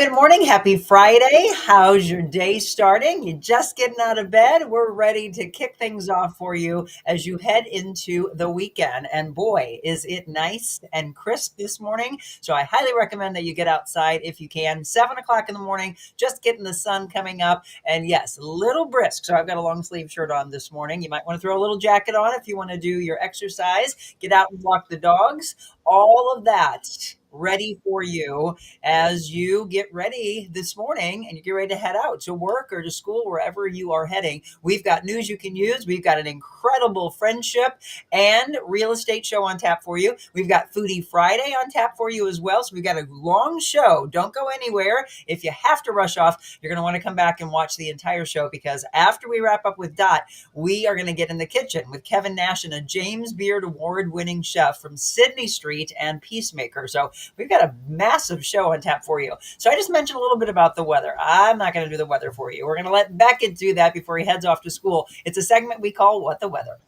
Good morning. Happy Friday. How's your day starting? You just getting out of bed? We're ready to kick things off for you as you head into the weekend. And boy, is it nice and crisp this morning. So I highly recommend that you get outside if you can. 7 o'clock in the morning, just getting the sun coming up. And yes, a little brisk. So I've got a long sleeve shirt on this morning. You might want to throw a little jacket on if you want to do your exercise, get out and walk the dogs, all of that ready for you as you get ready this morning and you get ready to head out to work or to school, wherever you are heading. We've got news you can use. We've got an incredible friendship and real estate show on tap for you. We've got Foodie Friday on tap for you as well. So we've got a long show. Don't go anywhere. If you have to rush off, you're going to want to come back and watch the entire show, because after we wrap up with Dot, we are going to get in the kitchen with Kevin Nashan, a James Beard award-winning chef from Sidney Street and Peacemaker. So we've got a massive show on tap for you. So I just mentioned a little bit about the weather. I'm not going to do the weather for you. We're going to let Beckett do that before he heads off to school. It's a segment we call What the Weather.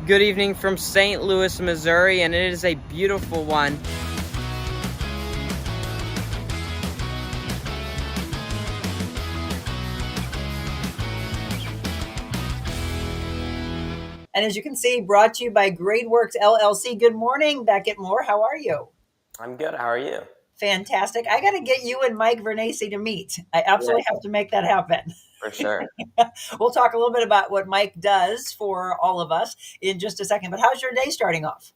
Good evening from St. Louis, Missouri, and it is a beautiful one. And as you can see, brought to you by Great Works LLC. Good morning, Beckett Moore. How are you? I'm good. How are you? Fantastic. I got to get you and Mike Vernacci to meet. I absolutely have to make that happen. For sure. We'll talk a little bit about what Mike does for all of us in just a second. But how's your day starting off?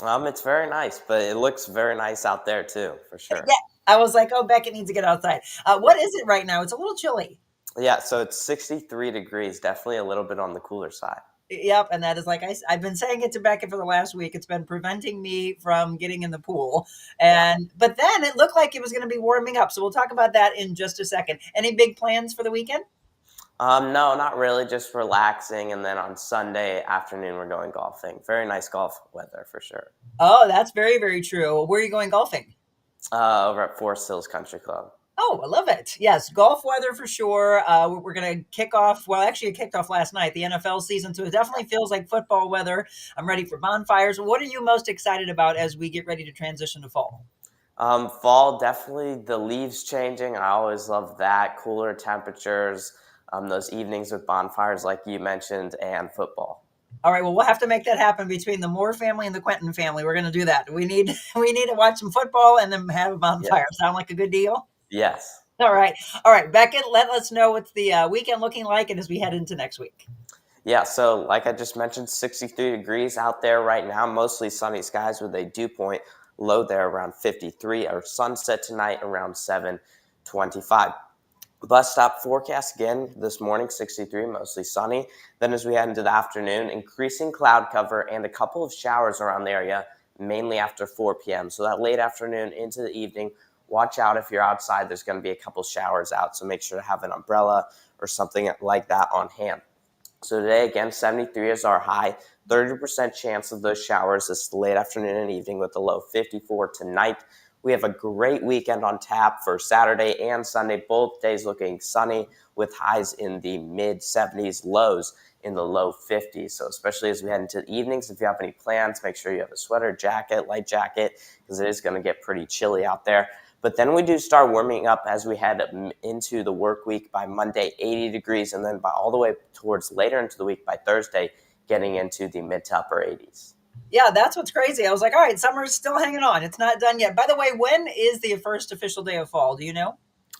It's very nice, but it looks very nice out there too, for sure. Yeah, I was like, oh, Beckett needs to get outside. What is it right now? It's a little chilly. Yeah, so it's 63 degrees, definitely a little bit on the cooler side. Yep, and that is like I've been saying it to Beckett for the last week. It's been preventing me from getting in the pool, but then it looked like it was going to be warming up. So we'll talk about that in just a second. Any big plans for the weekend? No, not really. Just relaxing, and then on Sunday afternoon we're going golfing. Very nice golf weather for sure. Oh, that's very, very true. Where are you going golfing? Over at Forest Hills Country Club. Oh, I love it. Yes, golf weather for sure. We're going to kick off, well, actually it kicked off last night, the NFL season, so it definitely feels like football weather. I'm ready for bonfires. What are you most excited about as we get ready to transition to fall? Fall, definitely the leaves changing. I always love that. Cooler temperatures, those evenings with bonfires like you mentioned, and football. All right, well, we'll have to make that happen between the Moore family and the Quentin family. We're going to do that. We need to watch some football and then have a bonfire. Yes. Sound like a good deal? Yes. All right. Beckett, let us know what's the weekend looking like and as we head into next week. Yeah, so like I just mentioned, 63 degrees out there right now, mostly sunny skies with a dew point low there around 53. Our sunset tonight around 7:25. Bus stop forecast again this morning, 63, mostly sunny. Then as we head into the afternoon, increasing cloud cover and a couple of showers around the area, mainly after 4 p.m. So that late afternoon into the evening, watch out if you're outside. There's going to be a couple showers out, so make sure to have an umbrella or something like that on hand. So today, again, 73 is our high, 30% chance of those showers this late afternoon and evening with a low 54 tonight. We have a great weekend on tap for Saturday and Sunday, both days looking sunny with highs in the mid-70s, lows in the low 50s. So especially as we head into the evenings, if you have any plans, make sure you have a sweater, jacket, light jacket, because it is going to get pretty chilly out there. But then we do start warming up as we head into the work week by Monday, 80 degrees, and then by all the way towards later into the week by Thursday, getting into the mid to upper 80s. Yeah, that's what's crazy. I was like, all right, summer's still hanging on. It's not done yet. By the way, when is the first official day of fall? Do you know?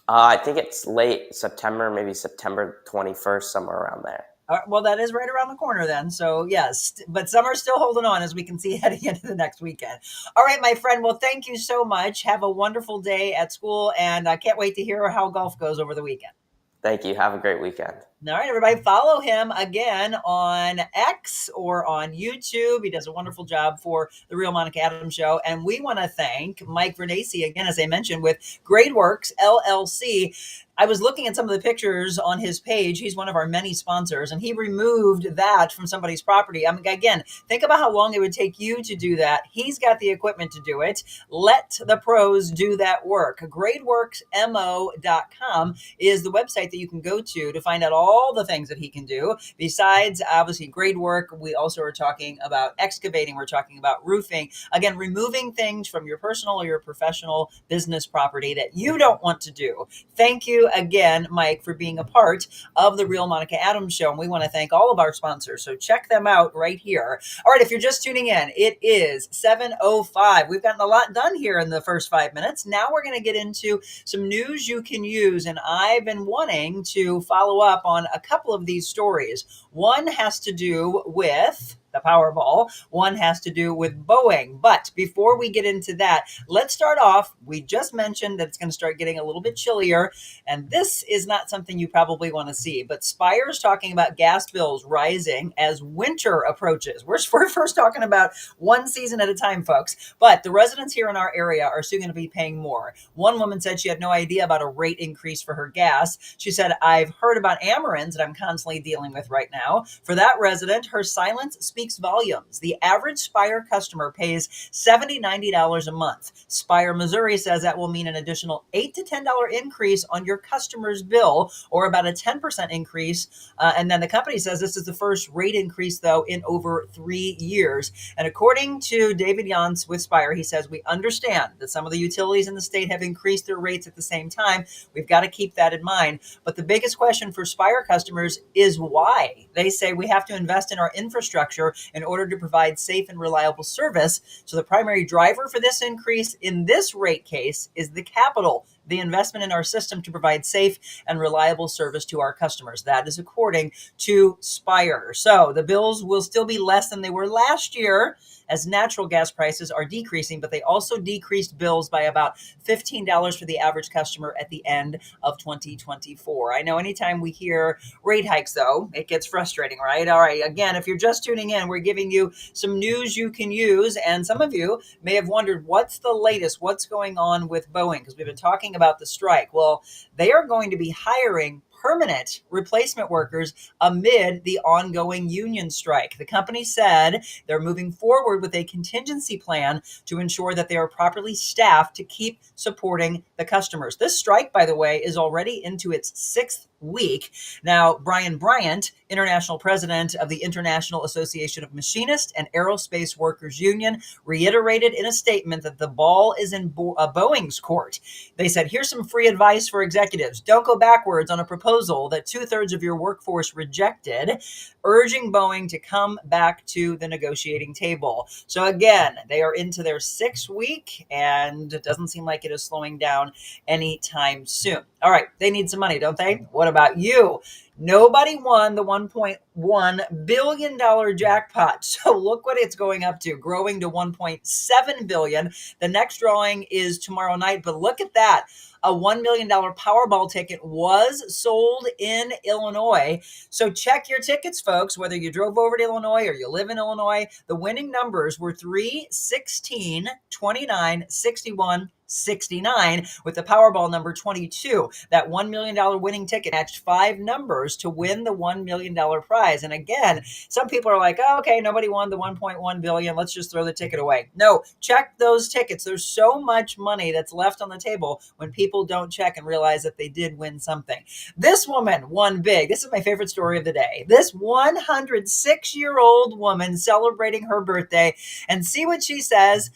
I think it's late September, maybe September 21st, somewhere around there. Well, that is right around the corner then. So, yes, but summer's still holding on, as we can see heading into the next weekend. All right, my friend. Well, thank you so much. Have a wonderful day at school, and I can't wait to hear how golf goes over the weekend. Thank you. Have a great weekend. All right, everybody, follow him again on X or on YouTube. He does a wonderful job for The Real Monica Adams Show. And we want to thank Mike Vernacci, again, as I mentioned, with Great Works LLC. I was looking at some of the pictures on his page. He's one of our many sponsors, and he removed that from somebody's property. I mean, again, think about how long it would take you to do that. He's got the equipment to do it. Let the pros do that work. GradeWorksMO.com is the website that you can go to find out all the things that he can do. Besides, obviously, grade work, we also are talking about excavating. We're talking about roofing. Again, removing things from your personal or your professional business property that you don't want to do. Thank you again, Mike, for being a part of the Real Monica Adams Show. And we want to thank all of our sponsors. So check them out right here. All right, if you're just tuning in, it is 7:05. We've gotten a lot done here in the first 5 minutes. Now we're going to get into some news you can use. And I've been wanting to follow up on a couple of these stories. One has to do with the Powerball. One has to do with Boeing. But before we get into that, let's start off. We just mentioned that it's going to start getting a little bit chillier, and this is not something you probably want to see. But Spire's talking about gas bills rising as winter approaches. We're first talking about one season at a time, folks. But the residents here in our area are soon going to be paying more. One woman said she had no idea about a rate increase for her gas. She said, I've heard about Amarins that I'm constantly dealing with right now. For that resident, her silence speaks volumes. The average Spire customer pays $70, $90 a month. Spire, Missouri says that will mean an additional $8 to $10 increase on your customer's bill, or about a 10% increase. And then the company says this is the first rate increase, though, in over 3 years. And according to David Yance with Spire, he says, we understand that some of the utilities in the state have increased their rates at the same time. We've got to keep that in mind. But the biggest question for Spire customers is why. They say we have to invest in our infrastructure in order to provide safe and reliable service. So the primary driver for this increase in this rate case is the capital, the investment in our system to provide safe and reliable service to our customers. That is according to Spire. So the bills will still be less than they were last year as natural gas prices are decreasing, but they also decreased bills by about $15 for the average customer at the end of 2024. I know anytime we hear rate hikes, though, it gets frustrating, right? All right, again, if you're just tuning in, we're giving you some news you can use, and some of you may have wondered, what's the latest? What's going on with Boeing? Because we've been talking about the strike. Well, they are going to be hiring permanent replacement workers amid the ongoing union strike. The company said they're moving forward with a contingency plan to ensure that they are properly staffed to keep supporting the customers. This strike, by the way, is already into its 6th week. Now, Brian Bryant, international president of the International Association of Machinists and Aerospace Workers Union, reiterated in a statement that the ball is in Boeing's court. They said, here's some free advice for executives. Don't go backwards on a proposal that 2/3 of your workforce rejected, urging Boeing to come back to the negotiating table. So again, they are into their 6th week, and it doesn't seem like it is slowing down anytime soon. All right, they need some money, don't they? What about you? Nobody won the $1.1 billion jackpot. So look what it's going up to, growing to $1.7 billion. The next drawing is tomorrow night, but look at that. A $1 million Powerball ticket was sold in Illinois. So check your tickets, folks, whether you drove over to Illinois or you live in Illinois. The winning numbers were 3, 16, 29, 61, 69, with the Powerball number 22. That $1 million winning ticket matched 5 numbers to win the $1 million prize. And again, some people are like, oh, okay, nobody won the $1.1 billion. Let's just throw the ticket away. No, check those tickets. There's so much money that's left on the table when people don't check and realize that they did win something. This woman won big. This is my favorite story of the day. This 106-year-old woman celebrating her birthday, and see what she says.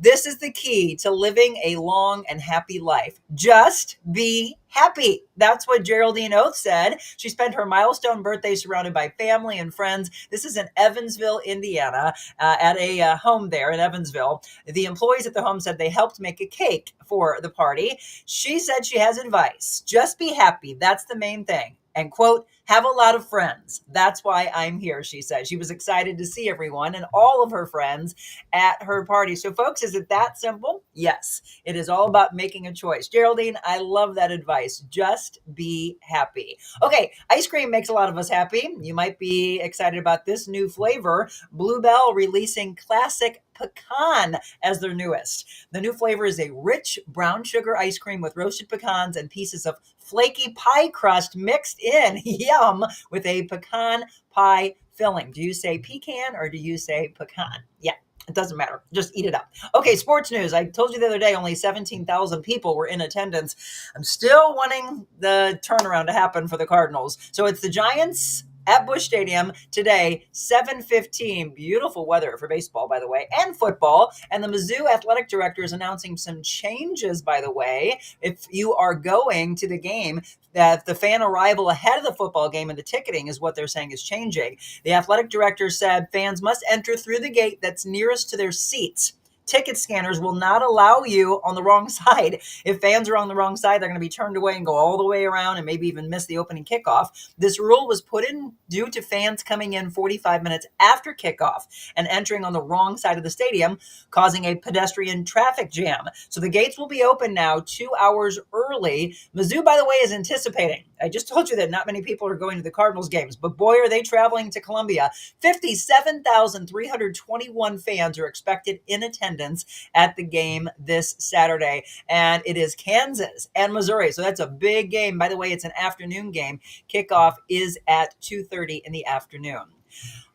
This is the key to living a long and happy life. Just be happy. That's what Geraldine Oath said. She spent her milestone birthday surrounded by family and friends. This is in Evansville, Indiana, at a home there in Evansville. The employees at the home said they helped make a cake for the party. She said she has advice. Just be happy. That's the main thing. And quote, have a lot of friends. That's why I'm here, she said. She was excited to see everyone and all of her friends at her party. So, folks, is it that simple? Yes, it is all about making a choice. Geraldine, I love that advice. Just be happy. Okay, ice cream makes a lot of us happy. You might be excited about this new flavor. Bluebell releasing classic pecan as their newest. The new flavor is a rich brown sugar ice cream with roasted pecans and pieces of flaky pie crust mixed in, yum, with a pecan pie filling. Do you say pecan or do you say pecan? Yeah. It doesn't matter. Just eat it up. Okay, sports news. I told you the other day only 17,000 people were in attendance. I'm still wanting the turnaround to happen for the Cardinals. So it's the Giants at Busch Stadium today, 7:15. Beautiful weather for baseball, by the way, and football. And the Mizzou athletic director is announcing some changes, by the way. If you are going to the game, that the fan arrival ahead of the football game and the ticketing is what they're saying is changing. The athletic director said fans must enter through the gate that's nearest to their seats. Ticket scanners will not allow you on the wrong side. If fans are on the wrong side, they're going to be turned away and go all the way around and maybe even miss the opening kickoff. This rule was put in due to fans coming in 45 minutes after kickoff and entering on the wrong side of the stadium, causing a pedestrian traffic jam. So the gates will be open now 2 hours early. Mizzou, by the way, is anticipating. I just told you that not many people are going to the Cardinals games, but boy, are they traveling to Columbia. 57,321 fans are expected in attendance at the game this Saturday, and it is Kansas and Missouri, so that's a big game. By the way, it's an afternoon game. Kickoff is at 2:30 in the afternoon.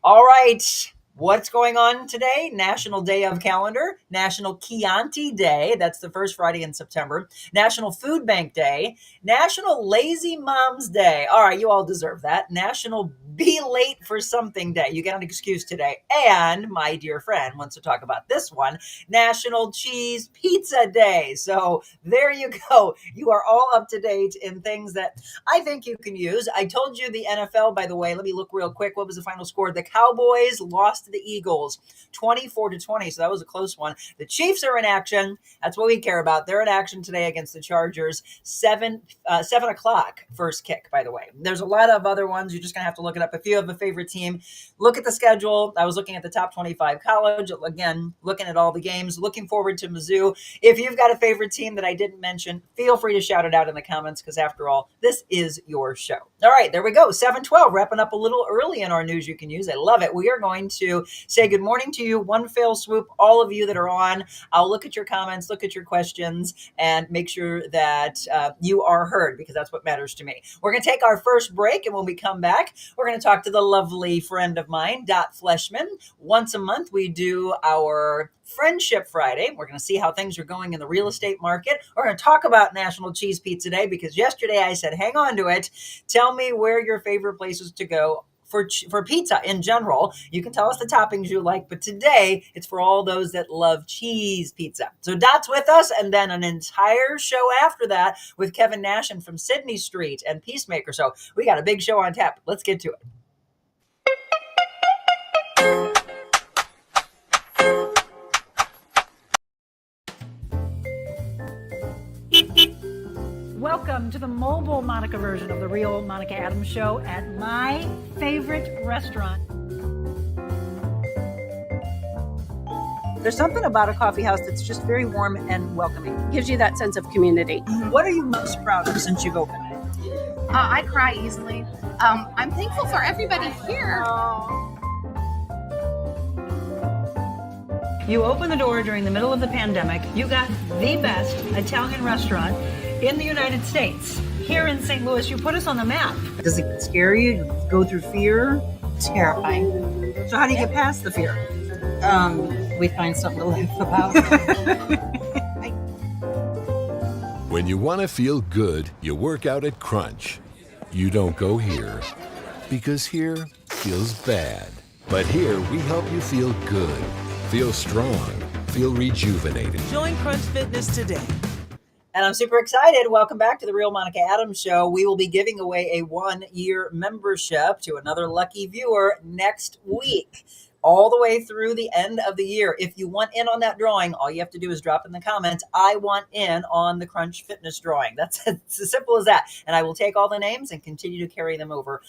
All right, what's going on today? National Day of Calendar, National Chianti Day, that's the first Friday in September, National Food Bank Day, National Lazy Moms Day. All right, you all deserve that. National Be Late for Something Day. You get an excuse today. And my dear friend wants to talk about this one, National Cheese Pizza Day. So there you go. You are all up to date in things that I think you can use. I told you the NFL, by the way. Let me look real quick. What was the final score? The Cowboys lost to the Eagles 24-20. So that was a close one. The Chiefs are in action. That's what we care about. They're in action today against the Chargers. 7 o'clock first kick, by the way. There's a lot of other ones. You're just going to have to look it up. If you have a favorite team, look at the schedule. I was looking at the top 25 college. Again, looking at all the games. Looking forward to Mizzou. If you've got a favorite team that I didn't mention, feel free to shout it out in the comments because after all, this is your show. All right, there we go. 7:12, wrapping up a little early in our news you can use. I love it. We are going to say good morning to you. One fell swoop, all of you that are on. I'll look at your comments, look at your questions, and make sure that you are heard because that's what matters to me. We're going to take our first break, and when we come back, we're going to talk to the lovely friend of mine, Dot Fleshman. Once a month, we do our Friendship Friday. We're going to see how things are going in the real estate market. We're going to talk about National Cheese Pizza Day because yesterday I said, hang on to it. Tell me where your favorite places to go for pizza in general. You can tell us the toppings you like, but today it's for all those that love cheese pizza. So Dot's with us, and then an entire show after that with Kevin Nashan from Sidney Street and Peacemaker. So we got a big show on tap. Let's get to it. Welcome to the mobile Monica version of the Real Monica Adams Show at my favorite restaurant. There's something about a coffee house that's just very warm and welcoming. Gives you that sense of community. What are you most proud of since you've opened it? I cry easily. I'm thankful for everybody here. You opened the door during the middle of the pandemic. You got the best Italian restaurant in the United States. Here in St. Louis, you put us on the map. Does it scare you? You go through fear? Terrifying. So how do you get past the fear? We find something to laugh about. When you want to feel good, you work out at Crunch. You don't go here, because here feels bad. But here we help you feel good, feel strong, feel rejuvenated. Join Crunch Fitness today. And I'm super excited. Welcome back to the Real Monica Adams Show. We will be giving away a 1-year membership to another lucky viewer next week. all the way through the end of the year. If you want in on that drawing, all you have to do is drop in the comments, I want in on the Crunch Fitness drawing. That's it's as simple as that. And I will take all the names and continue to carry them over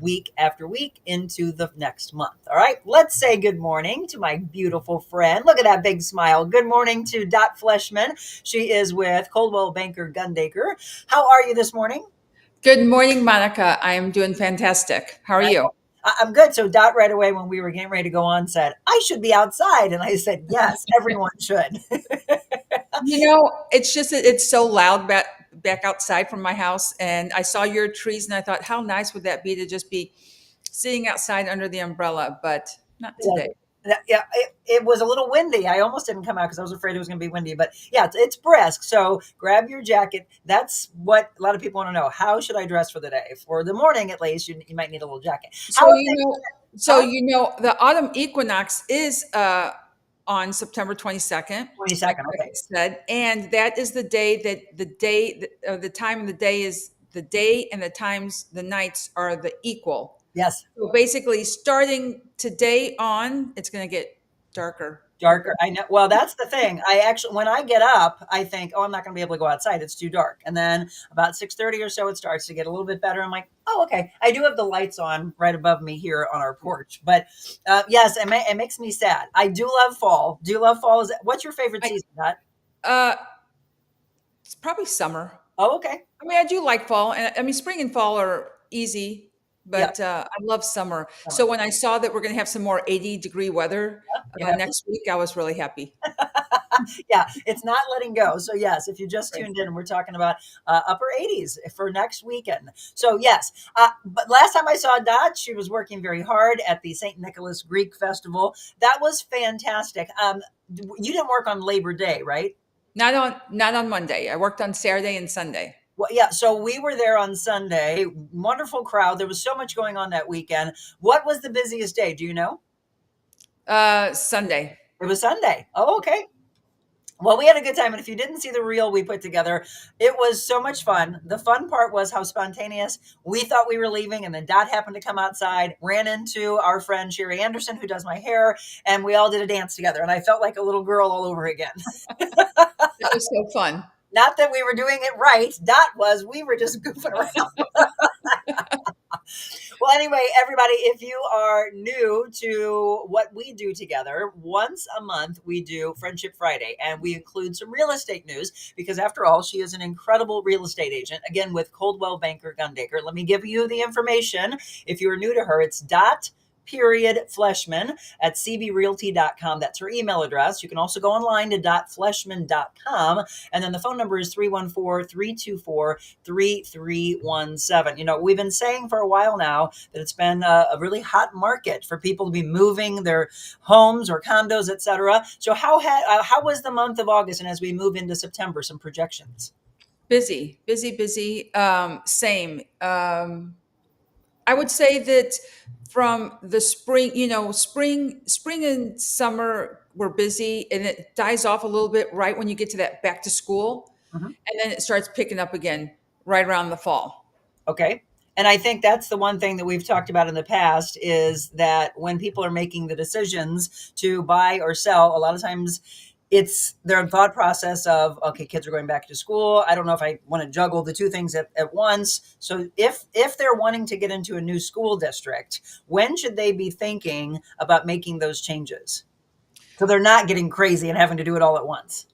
week after week into the next month. All right, let's say good morning to my beautiful friend. Look at that big smile. Good morning to Dot Fleshman. She is with Coldwell Banker Gundaker. How are you this morning? Good morning, Monica. I am doing fantastic. How are you? I'm good. So Dot right away when we were getting ready to go on said, I should be outside. And I said, yes, everyone should. It's just that it's so loud back outside from my house. And I saw your trees and I thought, how nice would that be to just be sitting outside under the umbrella, but not today. Yeah, it was a little windy. I almost didn't come out because I was afraid it was going to be windy. But yeah, it's brisk. So grab your jacket. That's what a lot of people want to know. How should I dress for the day? For the morning, at least, you might need a little jacket. The autumn equinox is on September 22nd. 22nd, like okay. I said, and that is the day that the time of the day is the day, and the times, the nights are the equal. Yes. So basically, starting today on, it's going to get darker. Darker. I know. Well, that's the thing. I actually, when I get up, I think, oh, I'm not going to be able to go outside. It's too dark. And then about 6:30 or so, it starts to get a little bit better. I'm like, oh, okay. I do have the lights on right above me here on our porch. But yes, it makes me sad. I do love fall. Do you love fall? What's your favorite season, Matt? It's probably summer. Oh, okay. I mean, I do like fall, and I mean, spring and fall are easy. But I love summer. So when I saw that we're going to have some more 80-degree weather next week, I was really happy. Yeah, it's not letting go. So yes, if you just tuned in, we're talking about upper 80s for next weekend. So yes, but last time I saw Dot, she was working very hard at the St. Nicholas Greek Festival. That was fantastic. You didn't work on Labor Day, right? Not on Monday. I worked on Saturday and Sunday. Well, yeah, so we were there on Sunday. Wonderful crowd. There was so much going on that weekend. What was the busiest day? Do you know? Sunday. It was Sunday. Oh, okay. Well, we had a good time. And if you didn't see the reel we put together, it was so much fun. The fun part was how spontaneous. We thought we were leaving, and then Dot happened to come outside, ran into our friend Sherry Anderson, who does my hair, and we all did a dance together. And I felt like a little girl all over again. It was so fun. Not that we were doing it right. Dot was. We were just goofing around. Well, anyway, everybody, if you are new to what we do together, once a month we do Friendship Friday, and we include some real estate news because, after all, she is an incredible real estate agent, again, with Coldwell Banker Gundaker. Let me give you the information. If you are new to her, it's Fleshman at cbrealty.com. That's her email address. You can also go online to dotfleshman.com. And then the phone number is 314-324-3317. You know, we've been saying for a while now that it's been a really hot market for people to be moving their homes or condos, etc. So how was the month of August? And as we move into September, some projections. Busy. Same. I would say that from the spring, spring and summer were busy, and it dies off a little bit right when you get to that back to school. Mhm. And then it starts picking up again right around the fall. Okay. And I think that's the one thing that we've talked about in the past is that when people are making the decisions to buy or sell, a lot of times it's their thought process of, okay, kids are going back to school. I don't know if I want to juggle the two things at once. So if they're wanting to get into a new school district, when should they be thinking about making those changes? So they're not getting crazy and having to do it all at once.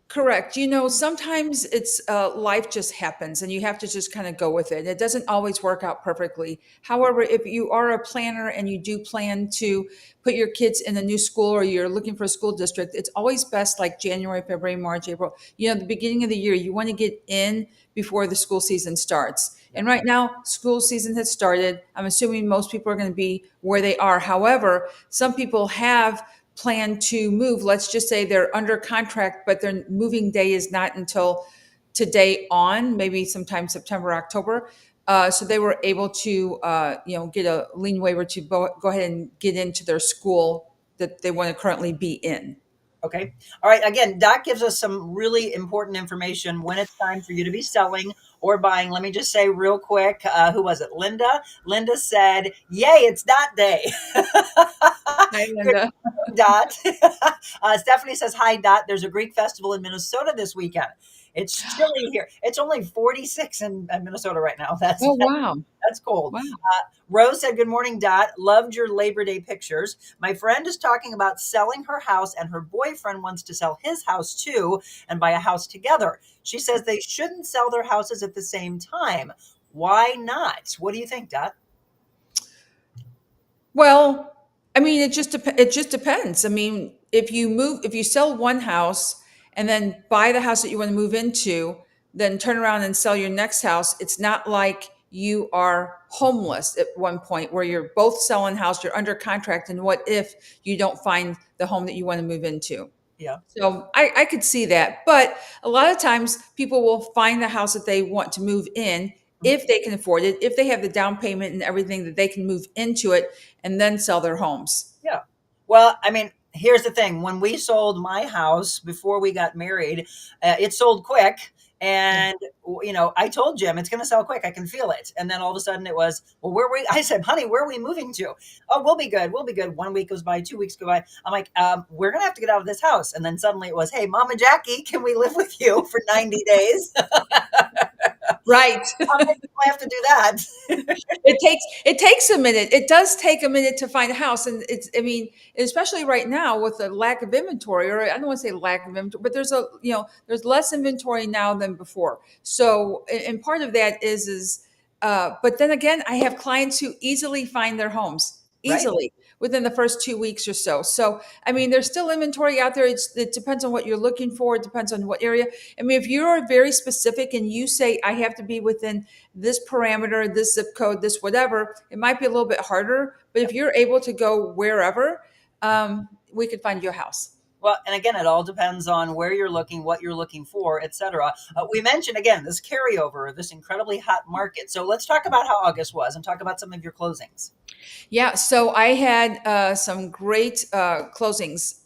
Correct. Sometimes it's life just happens and you have to just kind of go with it. It doesn't always work out perfectly. However, if you are a planner and you do plan to put your kids in a new school or you're looking for a school district, it's always best like January, February, March, April. The beginning of the year, you want to get in before the school season starts. And right now, school season has started. I'm assuming most people are going to be where they are. However, some people have plan to move. Let's just say they're under contract, but their moving day is not until today on, maybe sometime September, October. So they were able to, get a lien waiver to go ahead and get into their school that they want to currently be in. Okay. All right. Again, Doc gives us some really important information when it's time for you to be selling or buying. Let me just say real quick, who was it? Linda. Linda said, yay, it's Dot Day. Hi, Good Linda. morning, Dot. Stephanie says, hi, Dot. There's a Greek festival in Minnesota this weekend. It's chilly here. It's only 46 in Minnesota right now. Oh, wow. That's cold. Wow. Rose said, good morning, Dot. Loved your Labor Day pictures. My friend is talking about selling her house, and her boyfriend wants to sell his house too and buy a house together. She says they shouldn't sell their houses at the same time. Why not? What do you think, Dot? Well, I mean, it just depends. I mean, if you sell one house and then buy the house that you want to move into, then turn around and sell your next house, it's not like you are homeless at one point where you're both selling house, you're under contract, and what if you don't find the home that you want to move into? Yeah. So I could see that. But a lot of times people will find the house that they want to move in if they can afford it, if they have the down payment and everything that they can move into it and then sell their homes. Yeah. Well, I mean, here's the thing. When we sold my house before we got married, it sold quick. And, I told Jim it's going to sell quick. I can feel it. And then all of a sudden it was, well, I said, honey, where are we moving to? Oh, we'll be good. We'll be good. 1 week goes by, 2 weeks go by. I'm like, we're going to have to get out of this house. And then suddenly it was, hey, Mama Jackie, can we live with you for 90 days? Right. I have to do that. It takes a minute. It does take a minute to find a house. And I mean, especially right now with the lack of inventory, or I don't want to say lack of inventory, but there's less inventory now than before. So, and part of that but then again, I have clients who easily find their homes easily within the first 2 weeks or so. So, I mean, there's still inventory out there. It depends on what you're looking for. It depends on what area. I mean, if you're very specific and you say, I have to be within this parameter, this zip code, this whatever, it might be a little bit harder. But if you're able to go wherever, we could find you a house. Well, and again, it all depends on where you're looking, what you're looking for, etc. We mentioned, again, this carryover, this incredibly hot market. So let's talk about how August was and talk about some of your closings. Yeah, so I had some great closings.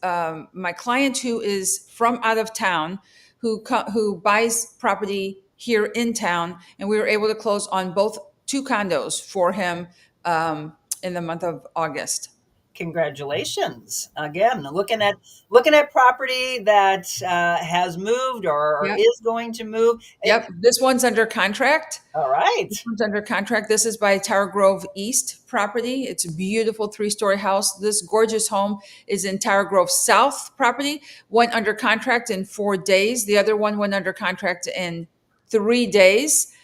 My client who is from out of town, who buys property here in town, and we were able to close on both two condos for him in the month of August. Congratulations. Again, looking at property that has moved or Yep. is going to move. Yep, this one's under contract. All right. This one's under contract. This is by Tower Grove East property. It's a beautiful 3-story house. This gorgeous home is in Tower Grove South property. Went under contract in 4 days. The other one went under contract in 3 days.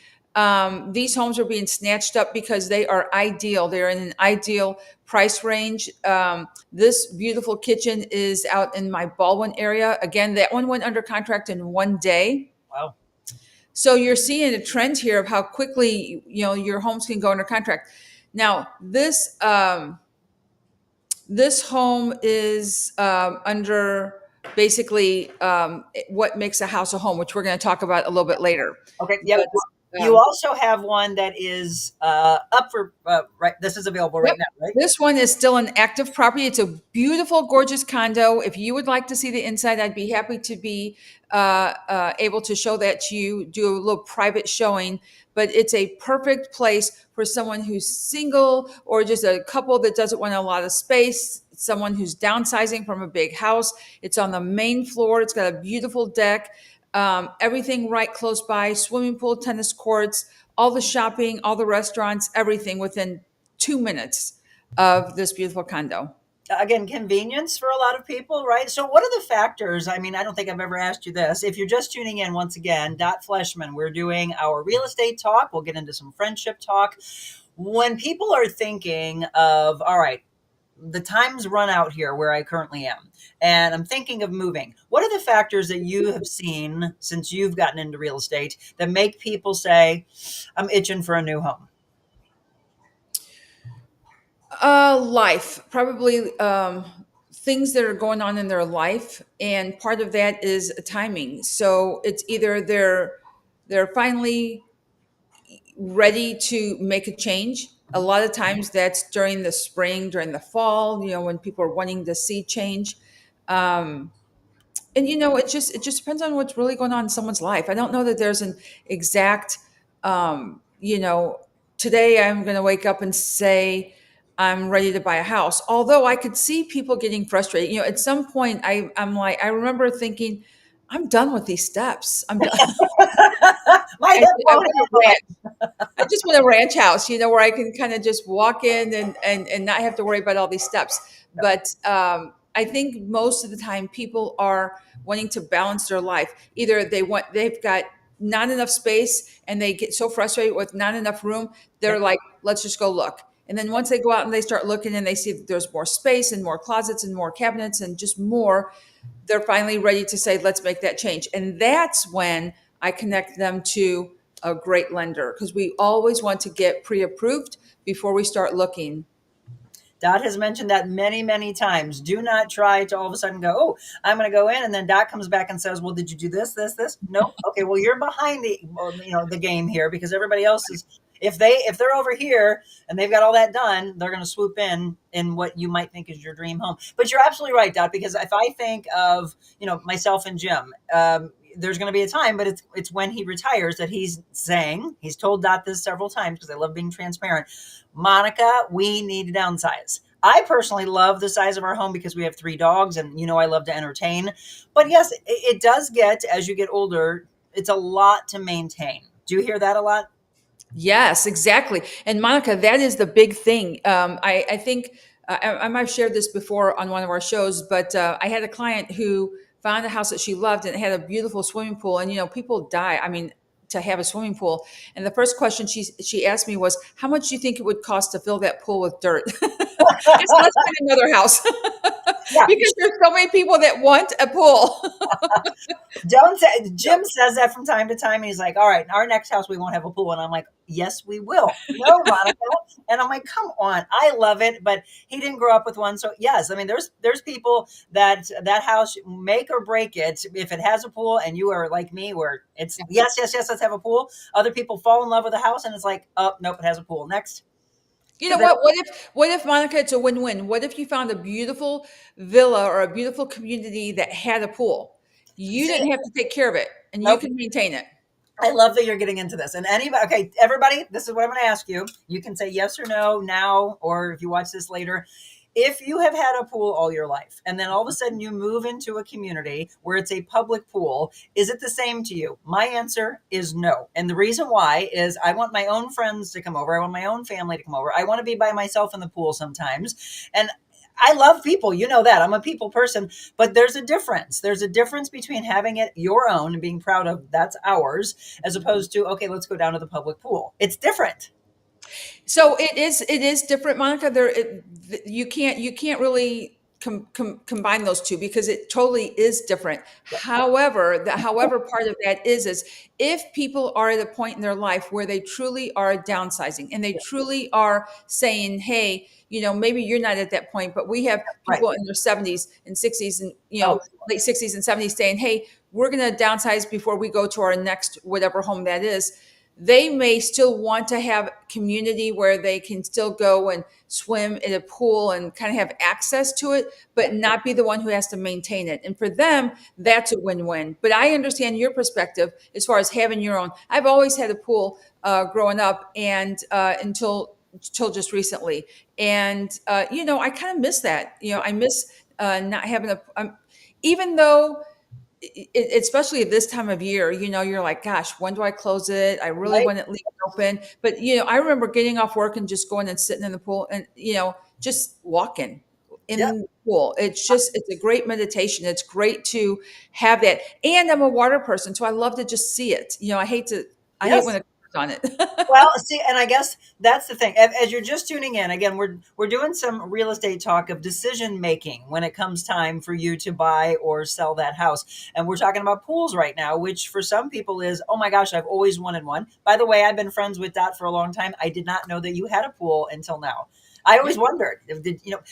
These homes are being snatched up because they are ideal. They're in an ideal price range. This beautiful kitchen is out in my Baldwin area. Again, that one went under contract in 1 day. Wow. So you're seeing a trend here of how quickly your homes can go under contract. Now this home is under basically what makes a house a home, which we're going to talk about a little bit later. Okay. Yep. But, you also have one that is up for right. This is available right Yep. now, right? This one is still an active property. It's a beautiful, gorgeous condo. If you would like to see the inside, I'd be happy to be able to show that to you, do a little private showing. But it's a perfect place for someone who's single or just a couple that doesn't want a lot of space, someone who's downsizing from a big house. It's on the main floor. It's got a beautiful deck. Everything right close by, swimming pool, tennis courts, all the shopping, all the restaurants, everything within 2 minutes of this beautiful condo. Again, convenience for a lot of people, right? So what are the factors? I mean, I don't think I've ever asked you this. If you're just tuning in, once again, Dot Fleshman, we're doing our real estate talk. We'll get into some friendship talk. When people are thinking of, all right, the time's run out here where I currently am, and I'm thinking of moving. What are the factors that you have seen since you've gotten into real estate that make people say, I'm itching for a new home? Life, probably things that are going on in their life, and part of that is timing. So it's either they're finally ready to make a change. A lot of times that's during the spring, during the fall, when people are wanting to see change. And it just depends on what's really going on in someone's life. I don't know that there's an exact, today I'm going to wake up and say, I'm ready to buy a house. Although I could see people getting frustrated. At some point, I'm like, I remember thinking, I'm done with these steps. I'm done. My I, hip I won't want a handle ranch. I just want a ranch house, where I can kind of just walk in and not have to worry about all these steps. But I think most of the time people are wanting to balance their life. Either they've got not enough space and they get so frustrated with not enough room, they're it. like, let's just go look. And then once they go out and they start looking and they see that there's more space and more closets and more cabinets and just more, they're finally ready to say, let's make that change. And that's when I connect them to a great lender, because we always want to get pre-approved before we start looking. Dot has mentioned that many, many times. Do not try to all of a sudden go, oh, I'm going to go in. And then Dot comes back and says, well, did you do this? Nope. Okay. Well, you're behind the game here because everybody else is, if they're over here and they've got all that done, they're going to swoop in what you might think is your dream home. But you're absolutely right, Dot, because if I think of, myself and Jim, there's going to be a time, but it's when he retires that he's told Dot this several times because I love being transparent. Monica, we need to downsize. I personally love the size of our home because we have 3 dogs and, I love to entertain. But yes, it does get, as you get older, it's a lot to maintain. Do you hear that a lot? Yes, exactly. And Monica, that is the big thing. I think I might have shared this before on one of our shows, but I had a client who found a house that she loved and it had a beautiful swimming pool. And people die. I mean, to have a swimming pool. And the first question she asked me was, "How much do you think it would cost to fill that pool with dirt?" I said, "Let's find another house," Yeah. because there's so many people that want a pool. Don't say, Jim says that from time to time. And he's like, all right, our next house, we won't have a pool. And I'm like, yes, we will. No, Monica. And I'm like, come on. I love it. But he didn't grow up with one. So yes, I mean, there's people that house make or break it. If it has a pool and you are like me, where it's yes, let's have a pool. Other people fall in love with the house and it's like, oh, nope, it has a pool. Next. You know what? What if Monica, it's a win-win? What if you found a beautiful villa or a beautiful community that had a pool? You See, didn't have to take care of it and you nope. can maintain it. I love that you're getting into this. And anybody, okay, everybody, this is what I'm going to ask you. You can say yes or no now, or if you watch this later. If you have had a pool all your life and then all of a sudden you move into a community where it's a public pool, is it the same to you? My answer is no. And the reason why is I want my own friends to come over. I want my own family to come over. I want to be by myself in the pool sometimes. And I love people. You know that. I'm a people person, but there's a difference. There's a difference between having it your own and being proud of that's ours, as opposed to, okay, let's go down to the public pool. It's different. So it is different, Monica. You can't really combine those two because it totally is different. However, the however part of that is if people are at a point in their life where they truly are downsizing and they truly are saying, hey, maybe you're not at that point, but we have people in their 70s and 60s and late 60s and 70s saying, hey, we're going to downsize before we go to our next whatever home that is. They may still want to have community where they can still go and swim in a pool and kind of have access to it, but not be the one who has to maintain it. And for them, that's a win-win. But I understand your perspective as far as having your own. I've always had a pool growing up and until just recently. And, I kind of miss that. I miss not having even though especially at this time of year, you're like, gosh, when do I close it? I really want to leave it open. But, I remember getting off work and just going and sitting in the pool and, just walking in the pool. It's a great meditation. It's great to have that. And I'm a water person, so I love to just see it. I hate when it on it. Well, see, and I guess that's the thing. As you're just tuning in, again, we're doing some real estate talk of decision making when it comes time for you to buy or sell that house. And we're talking about pools right now, which for some people is, oh my gosh, I've always wanted one. By the way, I've been friends with Dot for a long time. I did not know that you had a pool until now. I always wondered,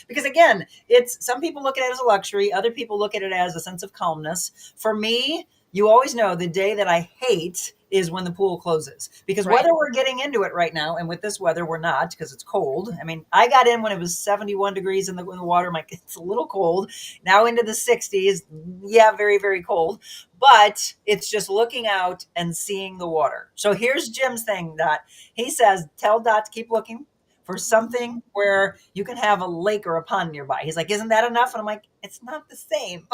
because again, it's some people look at it as a luxury. Other people look at it as a sense of calmness. For me, you always know the day that I hate is when the pool closes, because whether we're getting into it right now, and with this weather, we're not because it's cold. I mean, I got in when it was 71 degrees in the water. I'm like, it's a little cold now into the 60s. Yeah, very, very cold, but it's just looking out and seeing the water. So here's Jim's thing, Dot. He says, tell Dot to keep looking for something where you can have a lake or a pond nearby. He's like, isn't that enough? And I'm like, it's not the same.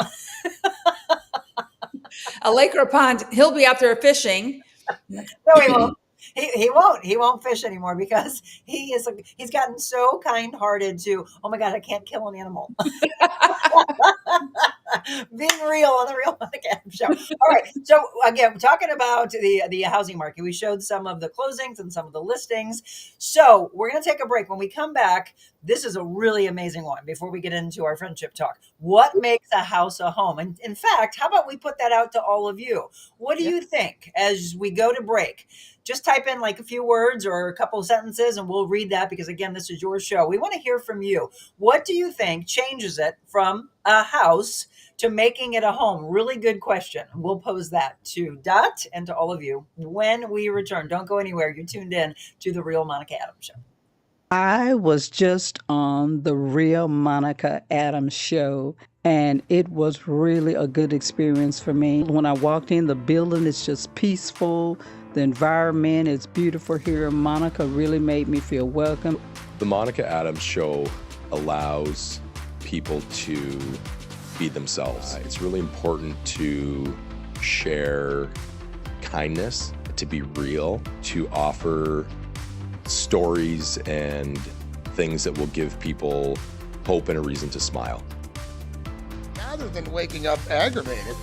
A lake or a pond, he'll be out there fishing. No, he won't. He won't. He won't fish anymore because he's gotten so kind-hearted to, oh my God, I can't kill an animal. Being real on the Real Monica Adams Show. All right. So again, talking about the housing market, we showed some of the closings and some of the listings. So we're going to take a break. When we come back, this is a really amazing one before we get into our friendship talk. What makes a house a home? And in fact, how about we put that out to all of you? What do you think as we go to break? Just type in like a few words or a couple of sentences and we'll read that because again, this is your show. We want to hear from you. What do you think changes it from a house to making it a home? Really good question. We'll pose that to Dot and to all of you when we return. Don't go anywhere. You're tuned in to the Real Monica Adams Show. I was just on the Real Monica Adams Show, and it was really a good experience for me. When I walked in, the building is just peaceful. The environment is beautiful here. Monica really made me feel welcome. The Monica Adams Show allows people to be themselves. It's really important to share kindness, to be real, to offer stories and things that will give people hope and a reason to smile. Rather than waking up aggravated,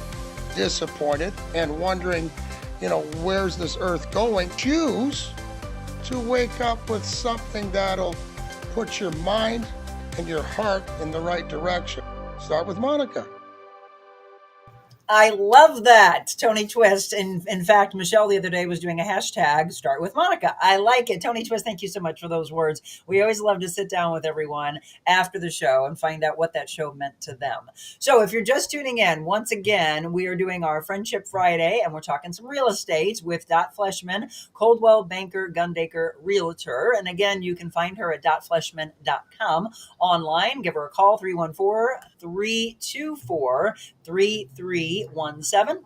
disappointed, and wondering, where's this earth going, choose to wake up with something that'll put your mind and your heart in the right direction. Start with Monica. I love that, Tony Twist. In fact, Michelle the other day was doing a hashtag, start with Monica. I like it. Tony Twist, thank you so much for those words. We always love to sit down with everyone after the show and find out what that show meant to them. So if you're just tuning in, once again, we are doing our Friendship Friday and we're talking some real estate with Dot Fleshman, Coldwell Banker Gundaker Realtor. And again, you can find her at dotfleshman.com online. Give her a call, 314-324-3317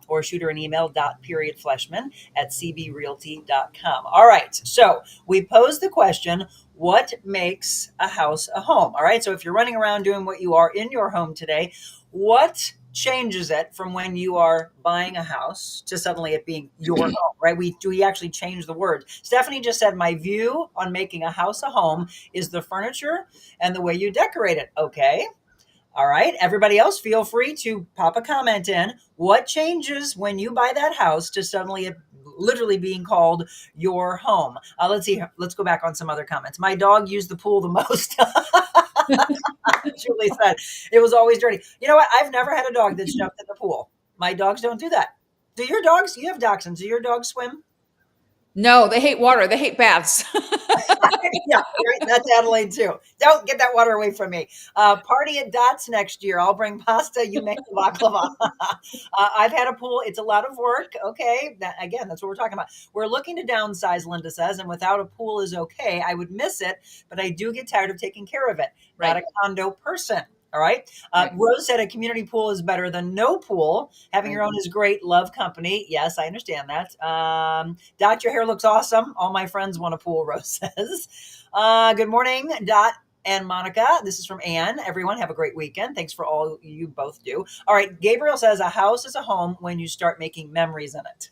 or shoot her an email dot.fleshman@cbrealty.com. All right. So we posed the question, what makes a house a home? All right. So if you're running around doing what you are in your home today, what changes it from when you are buying a house to suddenly it being your home, right? We actually change the word. Stephanie just said, my view on making a house a home is the furniture and the way you decorate it. Okay. All right. Everybody else, feel free to pop a comment in. What changes when you buy that house to suddenly it literally being called your home? Let's see. Let's go back on some other comments. My dog used the pool the most. Julie said it was always dirty. You know what? I've never had a dog that's jumped in the pool. My dogs don't do that. Do your dogs? You have dachshunds. Do your dogs swim? No, they hate water. They hate baths. Yeah, right. That's Adelaide too. Don't get that water away from me. Party at Dots next year. I'll bring pasta. You make the baklava. I've had a pool. It's a lot of work. Okay. Again, that's what we're talking about. We're looking to downsize, Linda says, and without a pool is okay. I would miss it, but I do get tired of taking care of it. Right. Not a condo person. All right. Rose said a community pool is better than no pool. Having your own is great. Love company. Yes, I understand that. Dot, your hair looks awesome. All my friends want a pool, Rose says. Good morning, Dot and Monica. This is from Anne. Everyone have a great weekend. Thanks for all you both do. All right. Gabriel says a house is a home when you start making memories in it.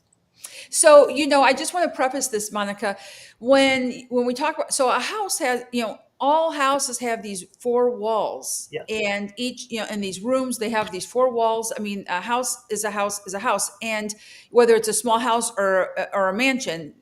So, I just want to preface this, Monica, when we talk about, so a house has, all houses have these four walls. Yes. And each, in these rooms, they have these four walls. I mean, a house is a house is a house. And whether it's a small house or a mansion,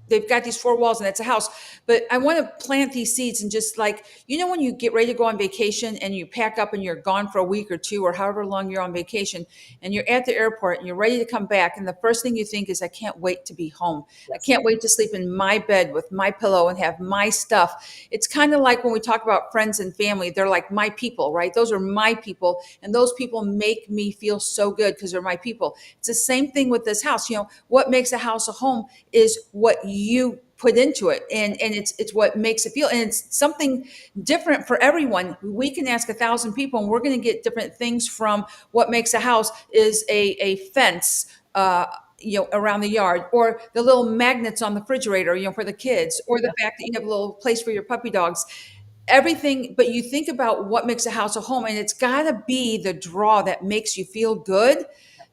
they've got these four walls and it's a house. But I want to plant these seeds and just like, when you get ready to go on vacation and you pack up and you're gone for a week or two or however long you're on vacation and you're at the airport and you're ready to come back. And the first thing you think is, I can't wait to be home. Yes. I can't wait to sleep in my bed with my pillow and have my stuff. It's kind of like when we talk about friends and family, they're like my people, right? Those are my people. And those people make me feel so good because they're my people. It's the same thing with this house. What makes a house a home is what you put into it. And it's what makes it feel. And it's something different for everyone. We can ask 1,000 people and we're going to get different things from what makes a house is a fence, around the yard, or the little magnets on the refrigerator, for the kids, or the fact that you have a little place for your puppy dogs, everything. But you think about what makes a house a home, and it's got to be the draw that makes you feel good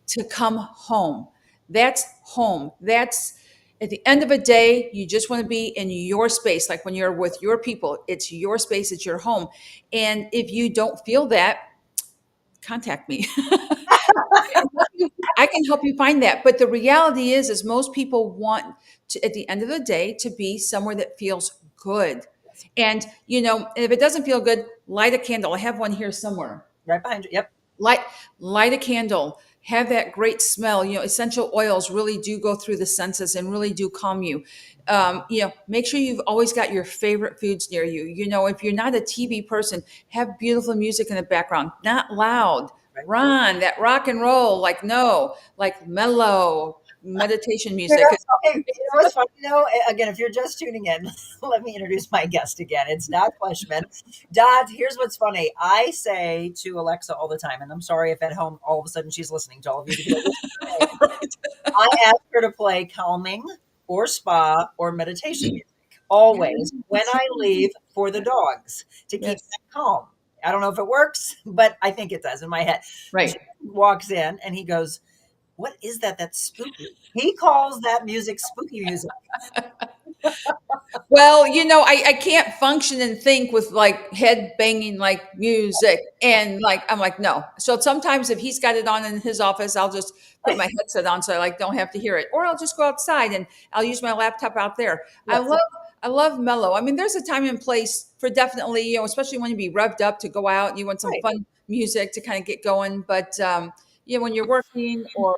to come home. That's home. That's at the end of a day, you just want to be in your space. Like when you're with your people, it's your space, it's your home. And if you don't feel that, contact me. I can help you find that. But the reality is most people want to, at the end of the day, to be somewhere that feels good. And, if it doesn't feel good, light a candle. I have one here somewhere. Right behind you. Yep. Light a candle. Have that great smell. Essential oils really do go through the senses and really do calm you. Make sure you've always got your favorite foods near you. If you're not a TV person, have beautiful music in the background, not loud. Right. Run that rock and roll, like mellow meditation music. What's funny though, again, if you're just tuning in, let me introduce my guest again. It's Dot Fleshman. Dot, here's what's funny. I say to Alexa all the time, and I'm sorry if at home all of a sudden she's listening to all of you. I ask her to play calming or spa or meditation music always when I leave for the dogs to keep them calm. I don't know if it works, but I think it does in my head. Right. Jim walks in and he goes, "What is that? That's spooky." He calls that music spooky music. Well, I can't function and think with head banging music, and I'm like, no. So sometimes if he's got it on in his office, I'll just put my headset on so I don't have to hear it, or I'll just go outside and I'll use my laptop out there. Yes. I love mellow. I mean, there's a time and place for definitely, especially when you be revved up to go out and you want some fun music to kind of get going. But when you're working or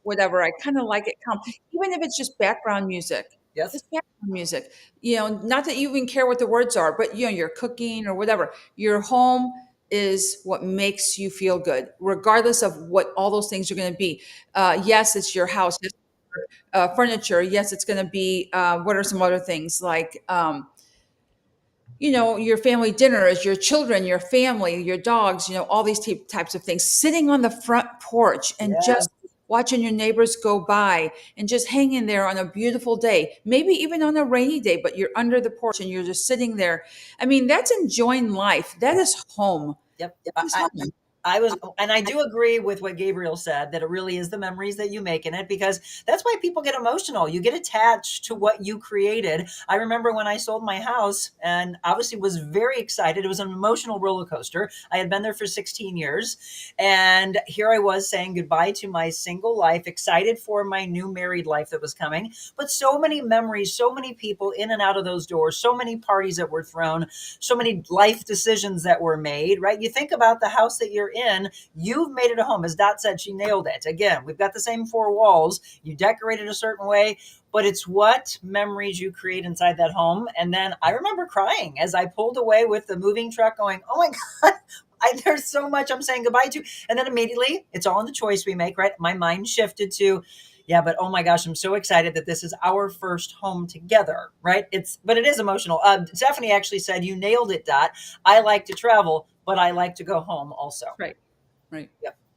whatever, I kind of like it calm, even if it's just background music. Yes. Just background music. Not that you even care what the words are, but you're cooking or whatever. Your home is what makes you feel good, regardless of what all those things are going to be. Yes, it's your house. Yes, furniture. Yes, it's going to be. What are some other things like? Your family dinners, your children, your family, your dogs. All these types of things. Sitting on the front porch and just watching your neighbors go by and just hanging there on a beautiful day, maybe even on a rainy day, but you're under the porch and you're just sitting there. I mean, that's enjoying life. That is home. Yep. I do agree with what Gabriel said, that it really is the memories that you make in it, because that's why people get emotional. You get attached to what you created. I remember when I sold my house and obviously was very excited. It was an emotional roller coaster. I had been there for 16 years. And here I was saying goodbye to my single life, excited for my new married life that was coming. But so many memories, so many people in and out of those doors, so many parties that were thrown, so many life decisions that were made, right? You think about the house that you're in, you've made it a home. As Dot said, she nailed it. Again, we've got the same four walls. You decorate it a certain way, but it's what memories you create inside that home. And then I remember crying as I pulled away with the moving truck going, oh my God, there's so much I'm saying goodbye to. And then immediately it's all in the choice we make, right? My mind shifted to, yeah, but oh my gosh, I'm so excited that this is our first home together, right? But it is emotional. Stephanie actually said, you nailed it, Dot. I like to travel, but I like to go home also. Right.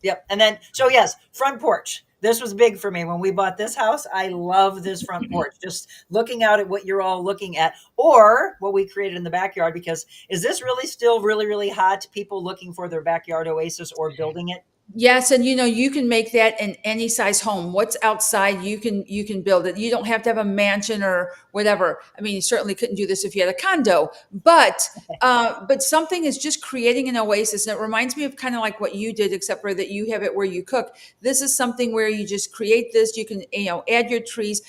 Yep. And then, so yes, front porch. This was big for me when we bought this house. I love this front porch, just looking out at what you're all looking at, or what we created in the backyard, because is this really still really, really hot? People looking for their backyard oasis or building it? Yes, and you can make that in any size home. What's outside, you can build it. You don't have to have a mansion or whatever. I mean, you certainly couldn't do this if you had a condo, but something is just creating an oasis. And it reminds me of kind of like what you did, except for that you have it where you cook. This is something where you just create this. You can add your trees,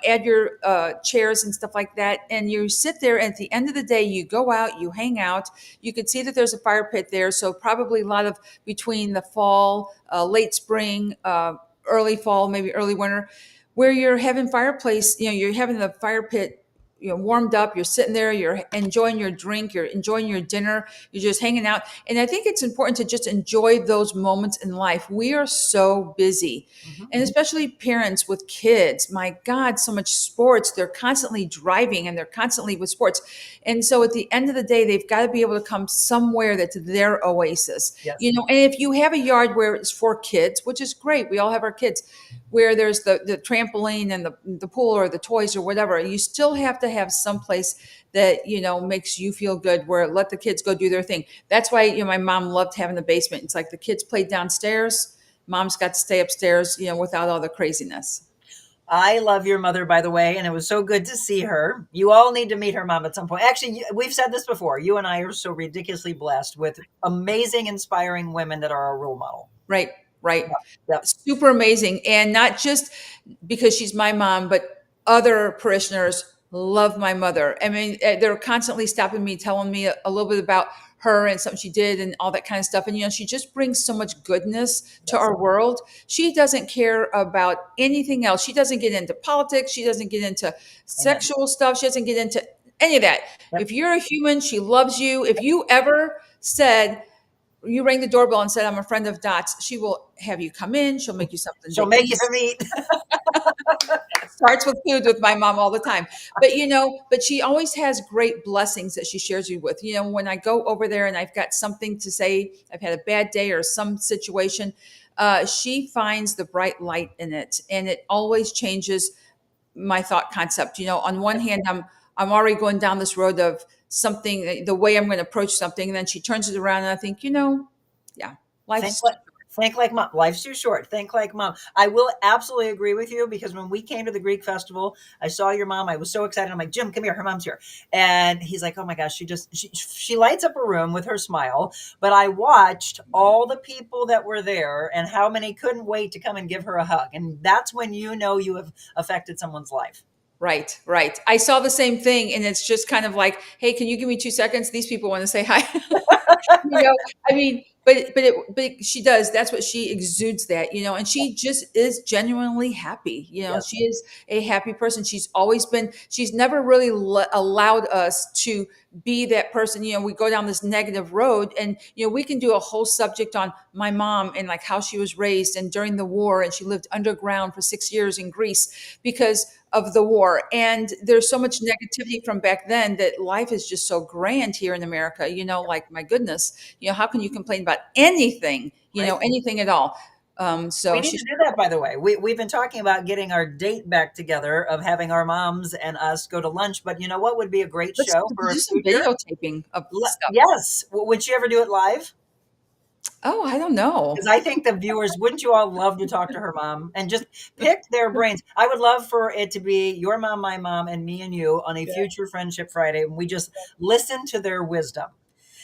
add your chairs and stuff like that, and you sit there. And at the end of the day, you go out, you hang out. You can see that there's a fire pit there, so probably a lot of between the fall, late spring, early fall, maybe early winter, where you're having fireplace, you're having the fire pit, warmed up, you're sitting there, you're enjoying your drink, you're enjoying your dinner, you're just hanging out. And I think it's important to just enjoy those moments in life. We are so busy, and especially parents with kids. My God, so much sports. They're constantly driving and they're constantly with sports. And so at the end of the day, they've got to be able to come somewhere that's their oasis. Yes. And if you have a yard where it's for kids, which is great, we all have our kids. where there's the trampoline and the pool or the toys or whatever. You still have to have some place that, makes you feel good, where let the kids go do their thing. That's why, my mom loved having the basement. It's like the kids played downstairs. Mom's got to stay upstairs, without all the craziness. I love your mother, by the way, and it was so good to see her. You all need to meet her mom at some point. Actually, we've said this before. You and I are so ridiculously blessed with amazing, inspiring women that are our role model. Right. Yep, yep. Super amazing. And not just because she's my mom, but other parishioners love my mother. I mean, they're constantly stopping me, telling me a little bit about her and something she did and all that kind of stuff. And, she just brings so much goodness to our world. She doesn't care about anything else. She doesn't get into politics. She doesn't get into sexual stuff. She doesn't get into any of that. Yep. If you're a human, she loves you. If you ever said, you rang the doorbell and said, I'm a friend of Dot's, she will have you come in. She'll make you something. She'll make you some eat. Starts with food with my mom all the time. But, but she always has great blessings that she shares you with. When I go over there and I've got something to say, I've had a bad day or some situation, she finds the bright light in it. And it always changes my thought concept. On one hand, I'm already going down this road of something, the way I'm going to approach something. And then she turns it around and I think, yeah, life's Think like mom. Life's too short. Think like mom. I will absolutely agree with you, because when we came to the Greek festival, I saw your mom. I was so excited. I'm like, Jim, come here. Her mom's here. And he's like, oh my gosh, she lights up a room with her smile. But I watched all the people that were there and how many couldn't wait to come and give her a hug. And that's when you have affected someone's life. Right. I saw the same thing. And it's just kind of like, hey, can you give me 2 seconds? These people want to say hi. I mean, but she does. That's what she exudes, that, and she just is genuinely happy. Yes. She is a happy person. She's always been, she's never really allowed us to be that person. We go down this negative road and, we can do a whole subject on my mom and like how she was raised and during the war, and she lived underground for 6 years in Greece because of the war. And there's so much negativity from back then that life is just so grand here in America, like, my goodness, how can you complain about anything, anything at all? So we need to do that, by the way. We've been talking about getting our date back together of having our moms and us go to lunch. But you know what would be a great show for do some videotaping of stuff. Yes. Would you ever do it live? Oh, I don't know. Because I think the viewers, wouldn't you all love to talk to her mom and just pick their brains? I would love for it to be your mom, my mom, and me and you on a future Friendship Friday. And we just listen to their wisdom.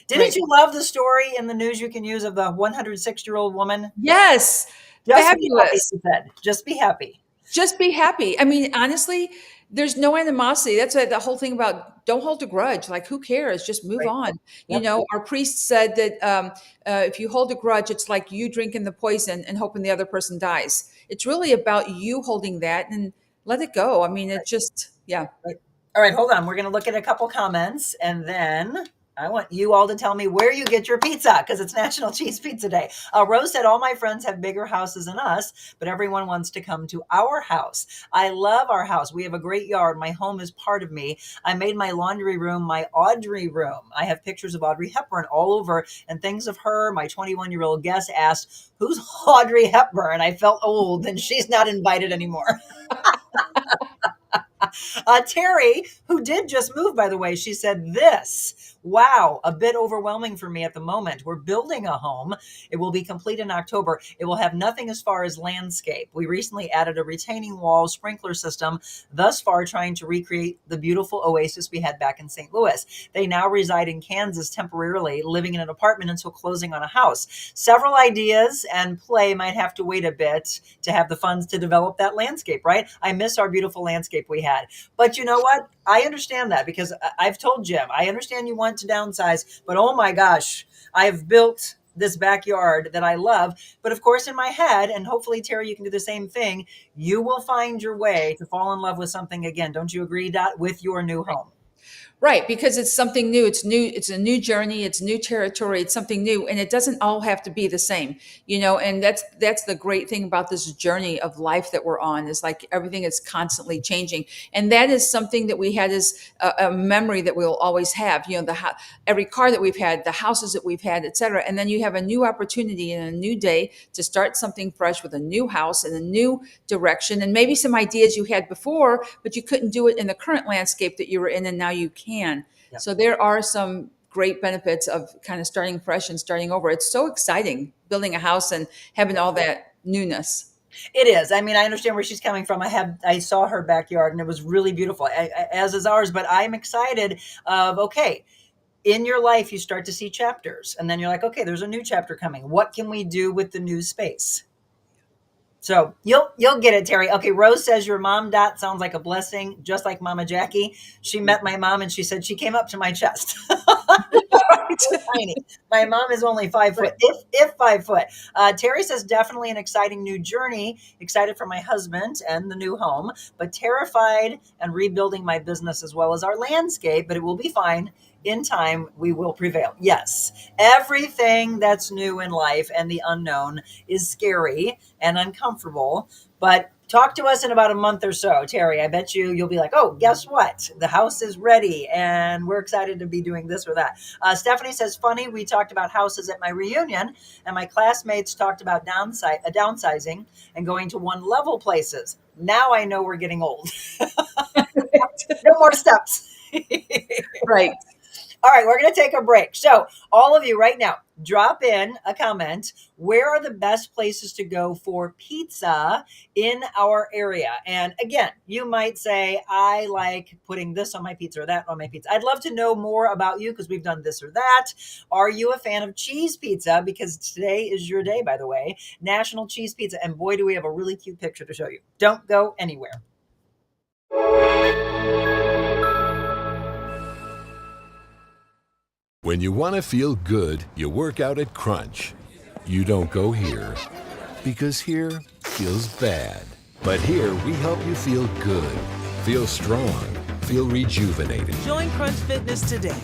Didn't you love the story in the news you can use of the 106-year-old woman? Yes. Just Fabulous. Be happy, she said. Just be happy. Just be happy. I mean, honestly, there's no animosity. That's the whole thing about don't hold a grudge. Like, who cares? Just move on. Yep. Our priest said that if you hold a grudge, it's like you drinking the poison and hoping the other person dies. It's really about you holding that and let it go. I mean, it just, yeah. All right, hold on. We're going to look at a couple comments, and then I want you all to tell me where you get your pizza, because it's National Cheese Pizza Day. Rose said, all my friends have bigger houses than us, but everyone wants to come to our house. I love our house. We have a great yard. My home is part of me. I made my laundry room my Audrey room. I have pictures of Audrey Hepburn all over and things of her. My 21-year-old guest asked, who's Audrey Hepburn? I felt old, and she's not invited anymore. Terry, who did just move, by the way, she said this. Wow, a bit overwhelming for me at the moment. We're building a home. It will be complete in October. It will have nothing as far as landscape. We recently added a retaining wall sprinkler system, thus far trying to recreate the beautiful oasis we had back in St. Louis. They now reside in Kansas temporarily, living in an apartment until closing on a house. Several ideas and play might have to wait a bit to have the funds to develop that landscape, right? I miss our beautiful landscape we had. But you know what? I understand that, because I've told Jim, I understand you want to downsize, but oh my gosh, I've built this backyard that I love. But of course, in my head, and hopefully, Terry, you can do the same thing, you will find your way to fall in love with something again. Don't you agree, Dot, with your new home? Right, because it's something new. It's new. It's a new journey. It's new territory. It's something new, and it doesn't all have to be the same, And that's the great thing about this journey of life that we're on is like everything is constantly changing, and that is something that we had as a memory that we'll always have. Every car that we've had, the houses that we've had, et cetera, and then you have a new opportunity and a new day to start something fresh with a new house and a new direction, and maybe some ideas you had before, but you couldn't do it in the current landscape that you were in, and now you can. Yep. So there are some great benefits of kind of starting fresh and starting over. It's so exciting building a house and having all that newness. It is. I mean, I understand where she's coming from. I saw her backyard and it was really beautiful, as is ours. But I'm excited of, okay, in your life, you start to see chapters and then you're like, okay, there's a new chapter coming. What can we do with the new space? So you'll get it, Terry. Okay, Rose says your mom, Dot, sounds like a blessing, just like Mama Jackie. She met my mom and she said she came up to my chest. Tiny. My mom is only 5 foot, if 5 foot. Terry says definitely an exciting new journey. Excited for my husband and the new home, but terrified and rebuilding my business as well as our landscape. But it will be fine. In time, we will prevail. Yes, everything that's new in life and the unknown is scary and uncomfortable. But talk to us in about a month or so, Terry. I bet you'll be like, oh, guess what? The house is ready and we're excited to be doing this or that. Stephanie says, funny, we talked about houses at my reunion and my classmates talked about downsizing and going to one level places. Now I know we're getting old. No more steps. Right. All right, we're going to take a break. So all of you right now, drop in a comment. Where are the best places to go for pizza in our area? And again, you might say, I like putting this on my pizza or that on my pizza. I'd love to know more about you because we've done this or that. Are you a fan of cheese pizza? Because today is your day, by the way, National Cheese Pizza. And boy, do we have a really cute picture to show you. Don't go anywhere. When you want to feel good, you work out at Crunch. You don't go here, because here feels bad. But here we help you feel good, feel strong, feel rejuvenated. Join Crunch Fitness today.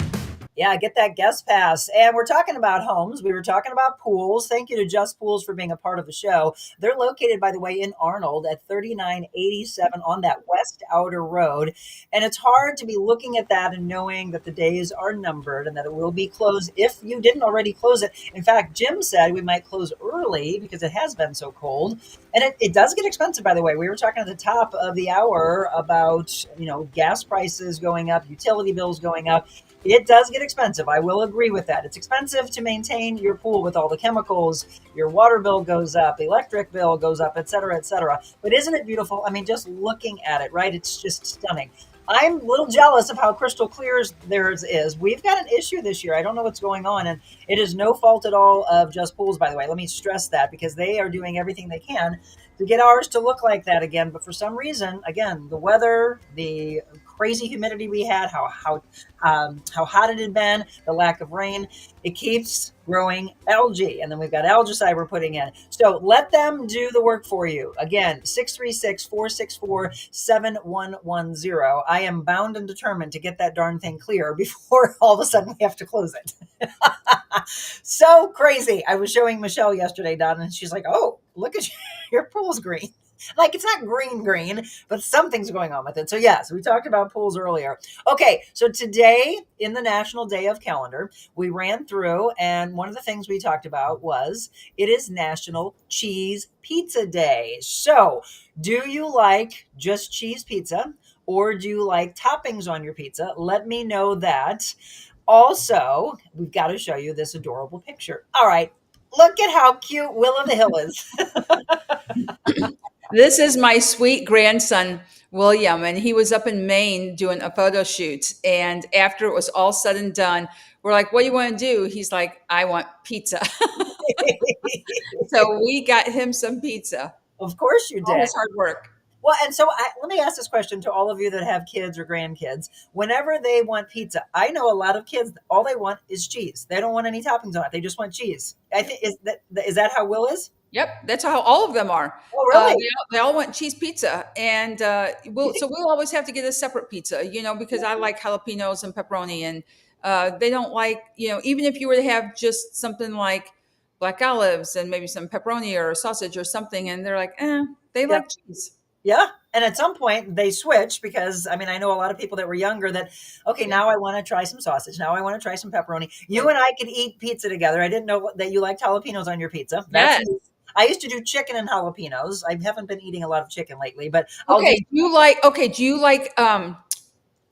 Yeah, get that guest pass. And we're talking about homes. We were talking about pools. Thank you to Just Pools for being a part of the show. They're located, by the way, in Arnold at 3987 on that West Outer Road. And it's hard to be looking at that and knowing that the days are numbered and that it will be closed if you didn't already close it. In fact, Jim said we might close early because it has been so cold. And it does get expensive, by the way. We were talking at the top of the hour about, gas prices going up, utility bills going up. It does get expensive. I will agree with that. It's expensive to maintain your pool with all the chemicals. Your water bill goes up, electric bill goes up, et cetera, et cetera. But isn't it beautiful? I mean, just looking at it, right? It's just stunning. I'm a little jealous of how crystal clear theirs is. We've got an issue this year. I don't know what's going on. And it is no fault at all of Just Pools, by the way. Let me stress that because they are doing everything they can to get ours to look like that again. But for some reason, again, the weather, the crazy humidity we had, how hot it had been, the lack of rain, it keeps growing algae. And then we've got algicide we're putting in. So let them do the work for you. Again, 636-464-7110. I am bound and determined to get that darn thing clear before all of a sudden we have to close it. So crazy. I was showing Michelle yesterday, Don, and she's like, oh, look at your pool's green. Like, it's not green, but something's going on with it. So yes, we talked about pools earlier. Okay, so today in the National Day of Calendar, we ran through, and one of the things we talked about was it is National Cheese Pizza Day. So do you like just cheese pizza, or do you like toppings on your pizza? Let me know that. Also, we've got to show you this adorable picture. All right, look at how cute Will of the Hill is. This is my sweet grandson, William, and he was up in Maine doing a photo shoot. And after it was all said and done, we're like, what do you want to do? He's like, I want pizza. So we got him some pizza. Of course you did. All his hard work. Well, and so let me ask this question to all of you that have kids or grandkids. Whenever they want pizza, I know a lot of kids, all they want is cheese. They don't want any toppings on it. They just want cheese. I think is that how Will is? Yep, that's how all of them are. Oh, really? They all want cheese pizza, and we'll always have to get a separate pizza, because I like jalapenos and pepperoni, and they don't like, even if you were to have just something like black olives and maybe some pepperoni or sausage or something, and they're like, they Yeah. like cheese. Yeah. And at some point they switch because I mean, I know a lot of people that were younger that, okay, now I want to try some sausage. Now I want to try some pepperoni. You and I could eat pizza together. I didn't know that you liked jalapenos on your pizza. Yes. I used to do chicken and jalapenos. I haven't been eating a lot of chicken lately, but I'll Okay. Do you like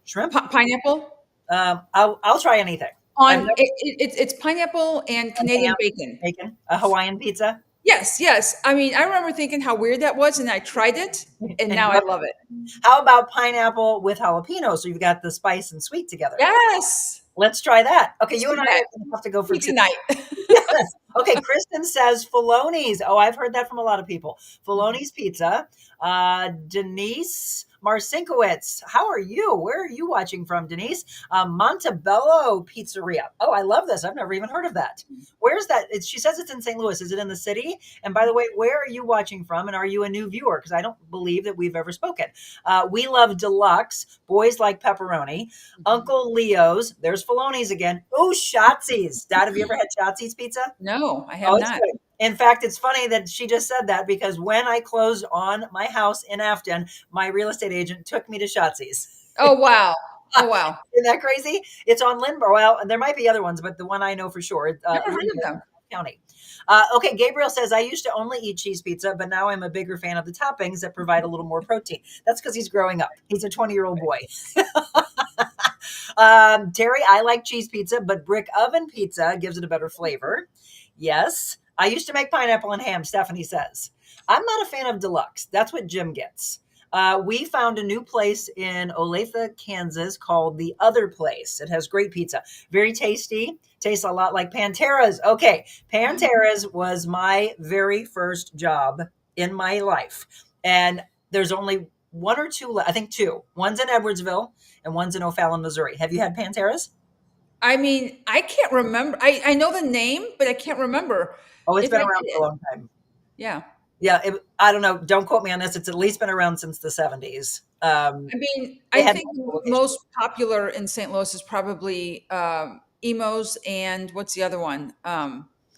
shrimp. Pineapple? I'll try anything. It's pineapple and Canadian bacon, a Hawaiian pizza. Yes. I mean, I remember thinking how weird that was, and I tried it, and now I love it. How about pineapple with jalapeno? So you've got the spice and sweet together. Yes. Let's try that. Okay, you and I have to go for tonight. Yes. Okay, Kristen says Filoni's. Oh, I've heard that from a lot of people. Filoni's Pizza. Denise Marcinkowitz. How are you? Where are you watching from, Denise? Montebello Pizzeria. Oh, I love this. I've never even heard of that. Where's that? She says it's in St. Louis. Is it in the city? And by the way, where are you watching from? And are you a new viewer? Because I don't believe that we've ever spoken. We love deluxe. Boys like pepperoni. Uncle Leo's. There's Filoni's again. Oh, Shotzi's. Dad, have you ever had Shotzi's pizza? No, I have not. Good. In fact, it's funny that she just said that because when I closed on my house in Afton, my real estate agent took me to Shotzi's. Oh, wow. Oh, wow. Isn't that crazy? It's on Lindbergh. Well, there might be other ones, but the one I know for sure. Never heard of them. County. Okay, Gabriel says, I used to only eat cheese pizza, but now I'm a bigger fan of the toppings that provide a little more protein. That's because he's growing up. He's a 20-year-old boy. Terry, I like cheese pizza, but brick oven pizza gives it a better flavor. Yes. I used to make pineapple and ham, Stephanie says. I'm not a fan of deluxe. That's what Jim gets. We found a new place in Olathe, Kansas called The Other Place. It has great pizza. Very tasty. Tastes a lot like Pantera's. Okay. Pantera's was my very first job in my life. And there's only one or two, I think two. One's in Edwardsville and one's in O'Fallon, Missouri. Have you had Pantera's? I mean, I can't remember. I know the name, but I can't remember. Oh, it's been around for a long time. Yeah. Yeah. I don't know. Don't quote me on this. It's at least been around since the 70s. I mean, I think most popular in St. Louis is probably Emo's and what's the other one?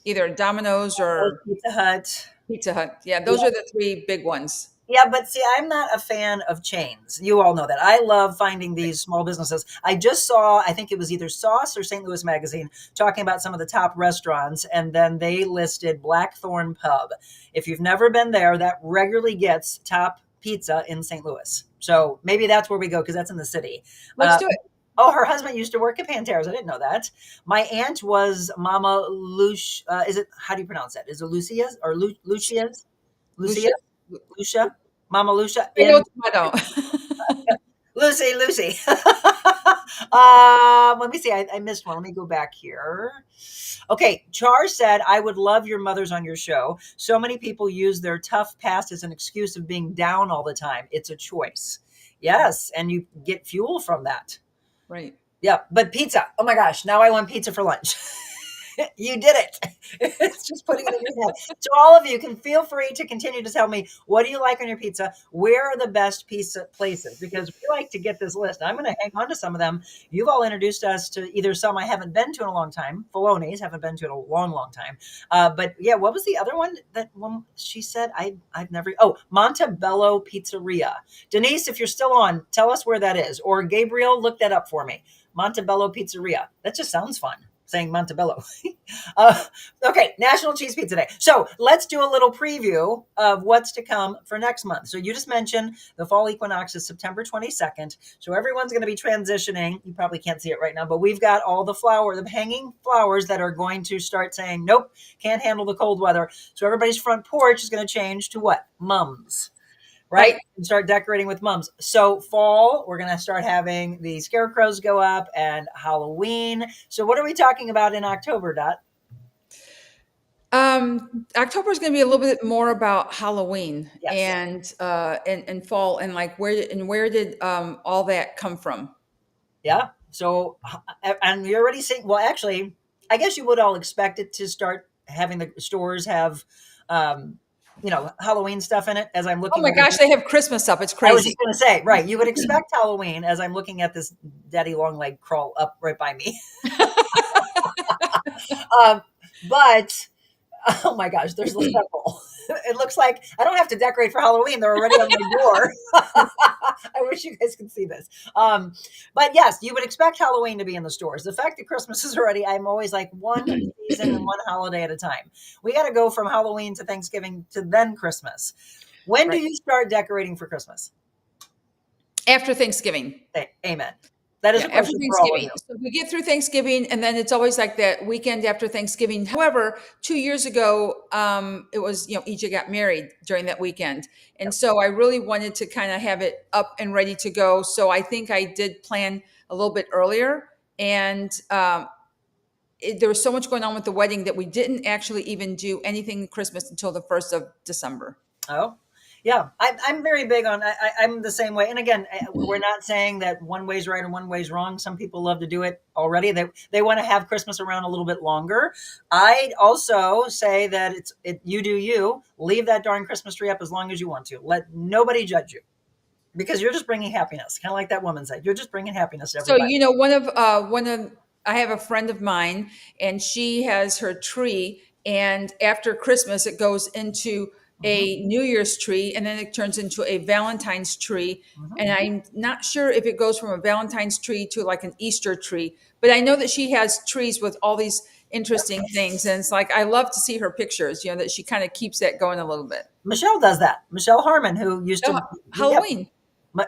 Either Domino's or Pizza Hut. Pizza Hut. Yeah, those are the three big ones. Yeah, but see, I'm not a fan of chains. You all know that. I love finding these small businesses. I just saw, I think it was either Sauce or St. Louis Magazine, talking about some of the top restaurants, and then they listed Blackthorn Pub. If you've never been there, that regularly gets top pizza in St. Louis. So maybe that's where we go because that's in the city. Let's do it. Oh, her husband used to work at Pantera's. I didn't know that. My aunt was Mama Lucia. Is it, how do you pronounce that? Is it Lucia's or Lucia's? Lucia, Mama Lucia. I don't. Lucy. Let me see. I missed one. Let me go back here. Okay. Char said, I would love your mothers on your show. So many people use their tough past as an excuse of being down all the time. It's a choice. Yes. And you get fuel from that. Right. Yeah. But pizza. Oh my gosh. Now I want pizza for lunch. You did it. It's just putting it in your head. So all of you can feel free to continue to tell me, what do you like on your pizza? Where are the best pizza places? Because we like to get this list. I'm going to hang on to some of them. You've all introduced us to either some I haven't been to in a long time. Filoni's haven't been to in a long, long time. But yeah, what was the other one that one she said? I've never. Oh, Montebello Pizzeria. Denise, if you're still on, tell us where that is. Or Gabriel, look that up for me. Montebello Pizzeria. That just sounds fun. Saying Montebello. Okay, National Cheese Pizza Day. So let's do a little preview of what's to come for next month. So you just mentioned the fall equinox is September 22nd. So everyone's going to be transitioning. You probably can't see it right now, but we've got all the hanging flowers that are going to start saying, nope, can't handle the cold weather. So everybody's front porch is going to change to what? Mums. Right? And start decorating with mums. So fall, we're going to start having the scarecrows go up and Halloween. So what are we talking about in October, Dot? October is going to be a little bit more about Halloween Yes. and fall, and like where did all that come from? Yeah. So, and you're already seeing, well, actually, I guess you would all expect it to start having the stores have, um, Halloween stuff in it as I'm Oh looking my over gosh, here. they have Christmas up. It's I was crazy. just going to say, right. You would expect Halloween as I'm looking at this daddy long leg crawl up right by me. um, but oh my gosh, there's several. It looks like I don't have to decorate for Halloween. They're already on my door. I wish you guys could see this. But yes, you would expect Halloween to be in the stores. The fact that Christmas is already, I'm always like one season and one holiday at a time. We got to go from Halloween to Thanksgiving to then Christmas. When do Right. you start decorating for Christmas? After Thanksgiving. Amen. That is Yeah, a after question for all of Thanksgiving. you. So we get through Thanksgiving, and then it's always like that weekend after Thanksgiving. However, 2 years ago, it was, EJ got married during that weekend. And so I really wanted to kind of have it up and ready to go. So I think I did plan a little bit earlier. And there was so much going on with the wedding that we didn't actually even do anything Christmas until the 1st of December. Oh, yeah. I'm very big on. I'm the same way. And again, we're not saying that one way's right and one way's wrong. Some people love to do it already. They want to have Christmas around a little bit longer. I'd also say that you do you. Leave that darn Christmas tree up as long as you want to. Let nobody judge you because you're just bringing happiness. Kind of like that woman said, you're just bringing happiness to So, everybody. I have a friend of mine, and she has her tree, and after Christmas, it goes into a New Year's tree, and then it turns into a Valentine's tree. And I'm not sure if it goes from a Valentine's tree to like an Easter tree, but I know that she has trees with all these interesting things. And it's like, I love to see her pictures, that she kind of keeps that going a little bit. Michelle does that. Michelle Harmon, who used to Halloween.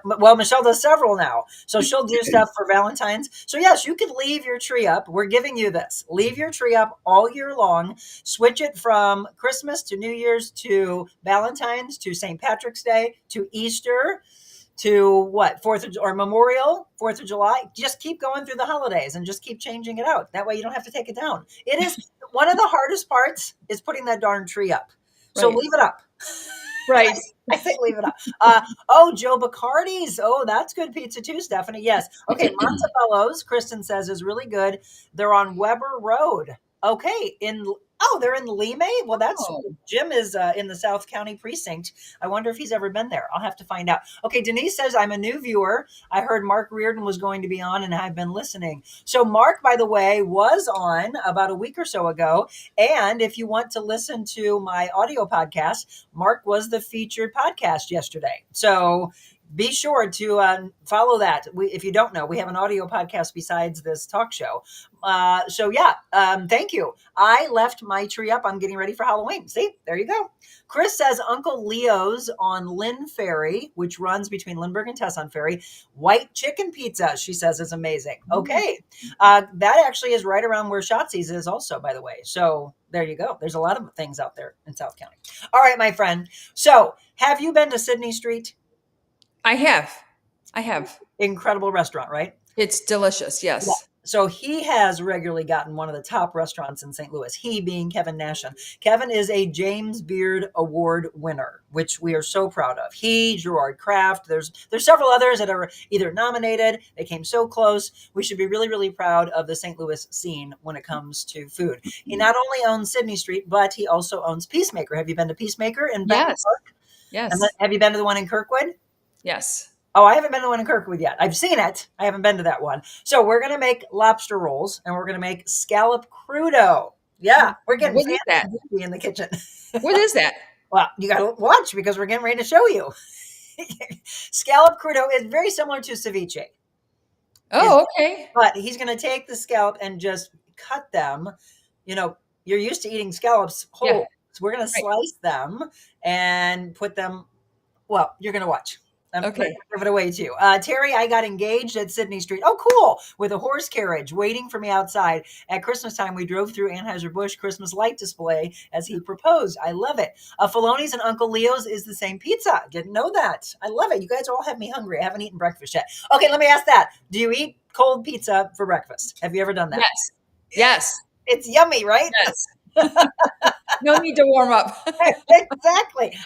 Well, Michelle does several now. So she'll do stuff for Valentine's. So yes, you could leave your tree up. We're giving you this. Leave your tree up all year long. Switch it from Christmas to New Year's to Valentine's to St. Patrick's Day to Easter to what? Memorial, 4th of July. Just keep going through the holidays and just keep changing it out. That way you don't have to take it down. It is one of the hardest parts is putting that darn tree up. So leave it up. Right. I say leave it up. Joe Bacardi's. Oh, that's good pizza too, Stephanie. Yes. Okay, Montebello's, Kristen says, is really good. They're on Weber Road. Okay, they're in Lime. Well, Jim is in the South County precinct. I wonder if he's ever been there. I'll have to find out. Okay, Denise says, I'm a new viewer. I heard Mark Reardon was going to be on, and I've been listening. So Mark, by the way, was on about a week or so ago. And if you want to listen to my audio podcast, Mark was the featured podcast yesterday. So be sure to follow that. If you don't know, we have an audio podcast besides this talk show. Thank you. I left my tree up. I'm getting ready for Halloween. See, there you go. Chris says Uncle Leo's on Lynn Ferry, which runs between Lindbergh and Tesson Ferry. White chicken pizza, she says, is amazing. Okay. That actually is right around where Shotzi's is also, by the way. So there you go. There's a lot of things out there in South County. All right, my friend. So have you been to Sidney Street? I have. Incredible restaurant, right? It's delicious. Yes. Yeah. So he has regularly gotten one of the top restaurants in St. Louis, he being Kevin Nashan. Kevin is a James Beard Award winner, which we are so proud of. He, Gerard Kraft, there's several others that are either nominated. They came so close. We should be really, really proud of the St. Louis scene when it comes to food. He not only owns Sidney Street, but he also owns Peacemaker. Have you been to Peacemaker in Benton Park? Yes. And have you been to the one in Kirkwood? Yes. Oh, I haven't been to the one in Kirkwood yet. I've seen it. I haven't been to that one. So we're going to make lobster rolls and we're going to make scallop crudo. Yeah, we're getting fancy in the kitchen. What is that? Well, you got to watch because we're getting ready to show you. Scallop crudo is very similar to ceviche. Oh, okay. But he's going to take the scallop and just cut them. You're used to eating scallops whole. Yeah. So we're going to slice them and put them. Well, you're going to watch. Okay. Give it away to you. Terry, I got engaged at Sidney Street. Oh, cool. With a horse carriage waiting for me outside. At Christmas time, we drove through Anheuser-Busch Christmas light display as he proposed. I love it. Filoni's and Uncle Leo's is the same pizza. Didn't know that. I love it. You guys all have me hungry. I haven't eaten breakfast yet. Okay, let me ask that. Do you eat cold pizza for breakfast? Have you ever done that? Yes. Yes. It's yummy, right? Yes. No need to warm up. Exactly.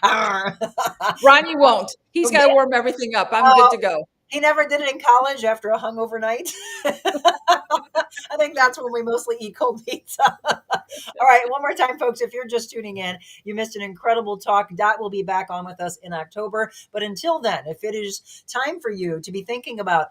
Ronnie won't. He's got to warm everything up. I'm good to go. He never did it in college after a hungover night. I think that's when we mostly eat cold pizza. All right, one more time, folks. If you're just tuning in, you missed an incredible talk. Dot will be back on with us in October. But until then, if it is time for you to be thinking about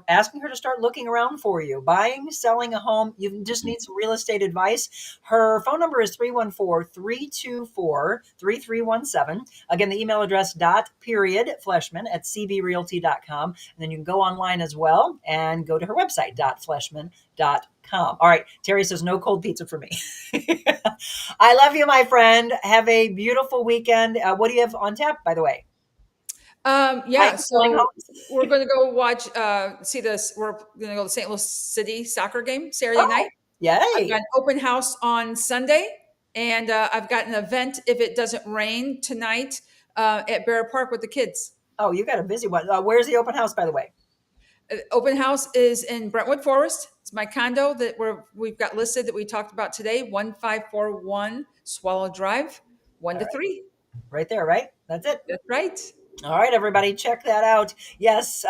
asking her to start looking around for you, buying, selling a home, you just need some real estate advice. Her phone number is 314-324-3317. Again, the email address Fleshman@cbrealty.com. And then you can go online as well and go to her website, dotfleshman.com. All right. Terry says no cold pizza for me. I love you, my friend. Have a beautiful weekend. What do you have on tap, by the way? So we're going to go watch, see this. We're going to go to the St. Louis City soccer game Saturday night. Yay. I've got an open house on Sunday, and I've got an event, if it doesn't rain tonight, at Bear Park with the kids. Oh, you got a busy one. Where's the open house, by the way? Open house is in Brentwood Forest. It's my condo that we've got listed that we talked about today, 1541 Swallow Drive, 1 to 3. Right there, right? That's it. That's right. All right, everybody, check that out. Yes,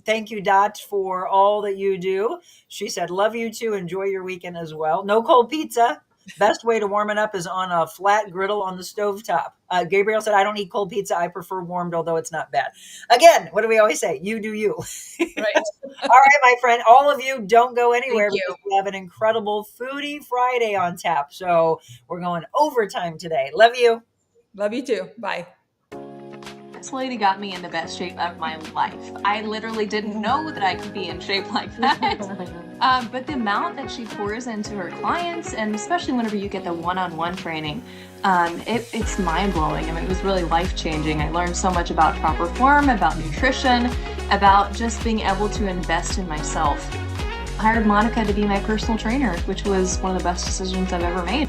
thank you, Dot, for all that you do. She said, love you too. Enjoy your weekend as well. No cold pizza. Best way to warm it up is on a flat griddle on the stovetop. Gabriel said, I don't eat cold pizza. I prefer warmed, although it's not bad. Again, what do we always say? You do you. Right. All right, my friend, all of you don't go anywhere Thank you. because we have an incredible Foodie Friday on tap. So we're going overtime today. Love you. Love you too. Bye. This lady got me in the best shape of my life. I literally didn't know that I could be in shape like that. But the amount that she pours into her clients, and especially whenever you get the one-on-one training, it's mind-blowing. I mean, it was really life-changing. I learned so much about proper form, about nutrition, about just being able to invest in myself. I hired Monica to be my personal trainer, which was one of the best decisions I've ever made.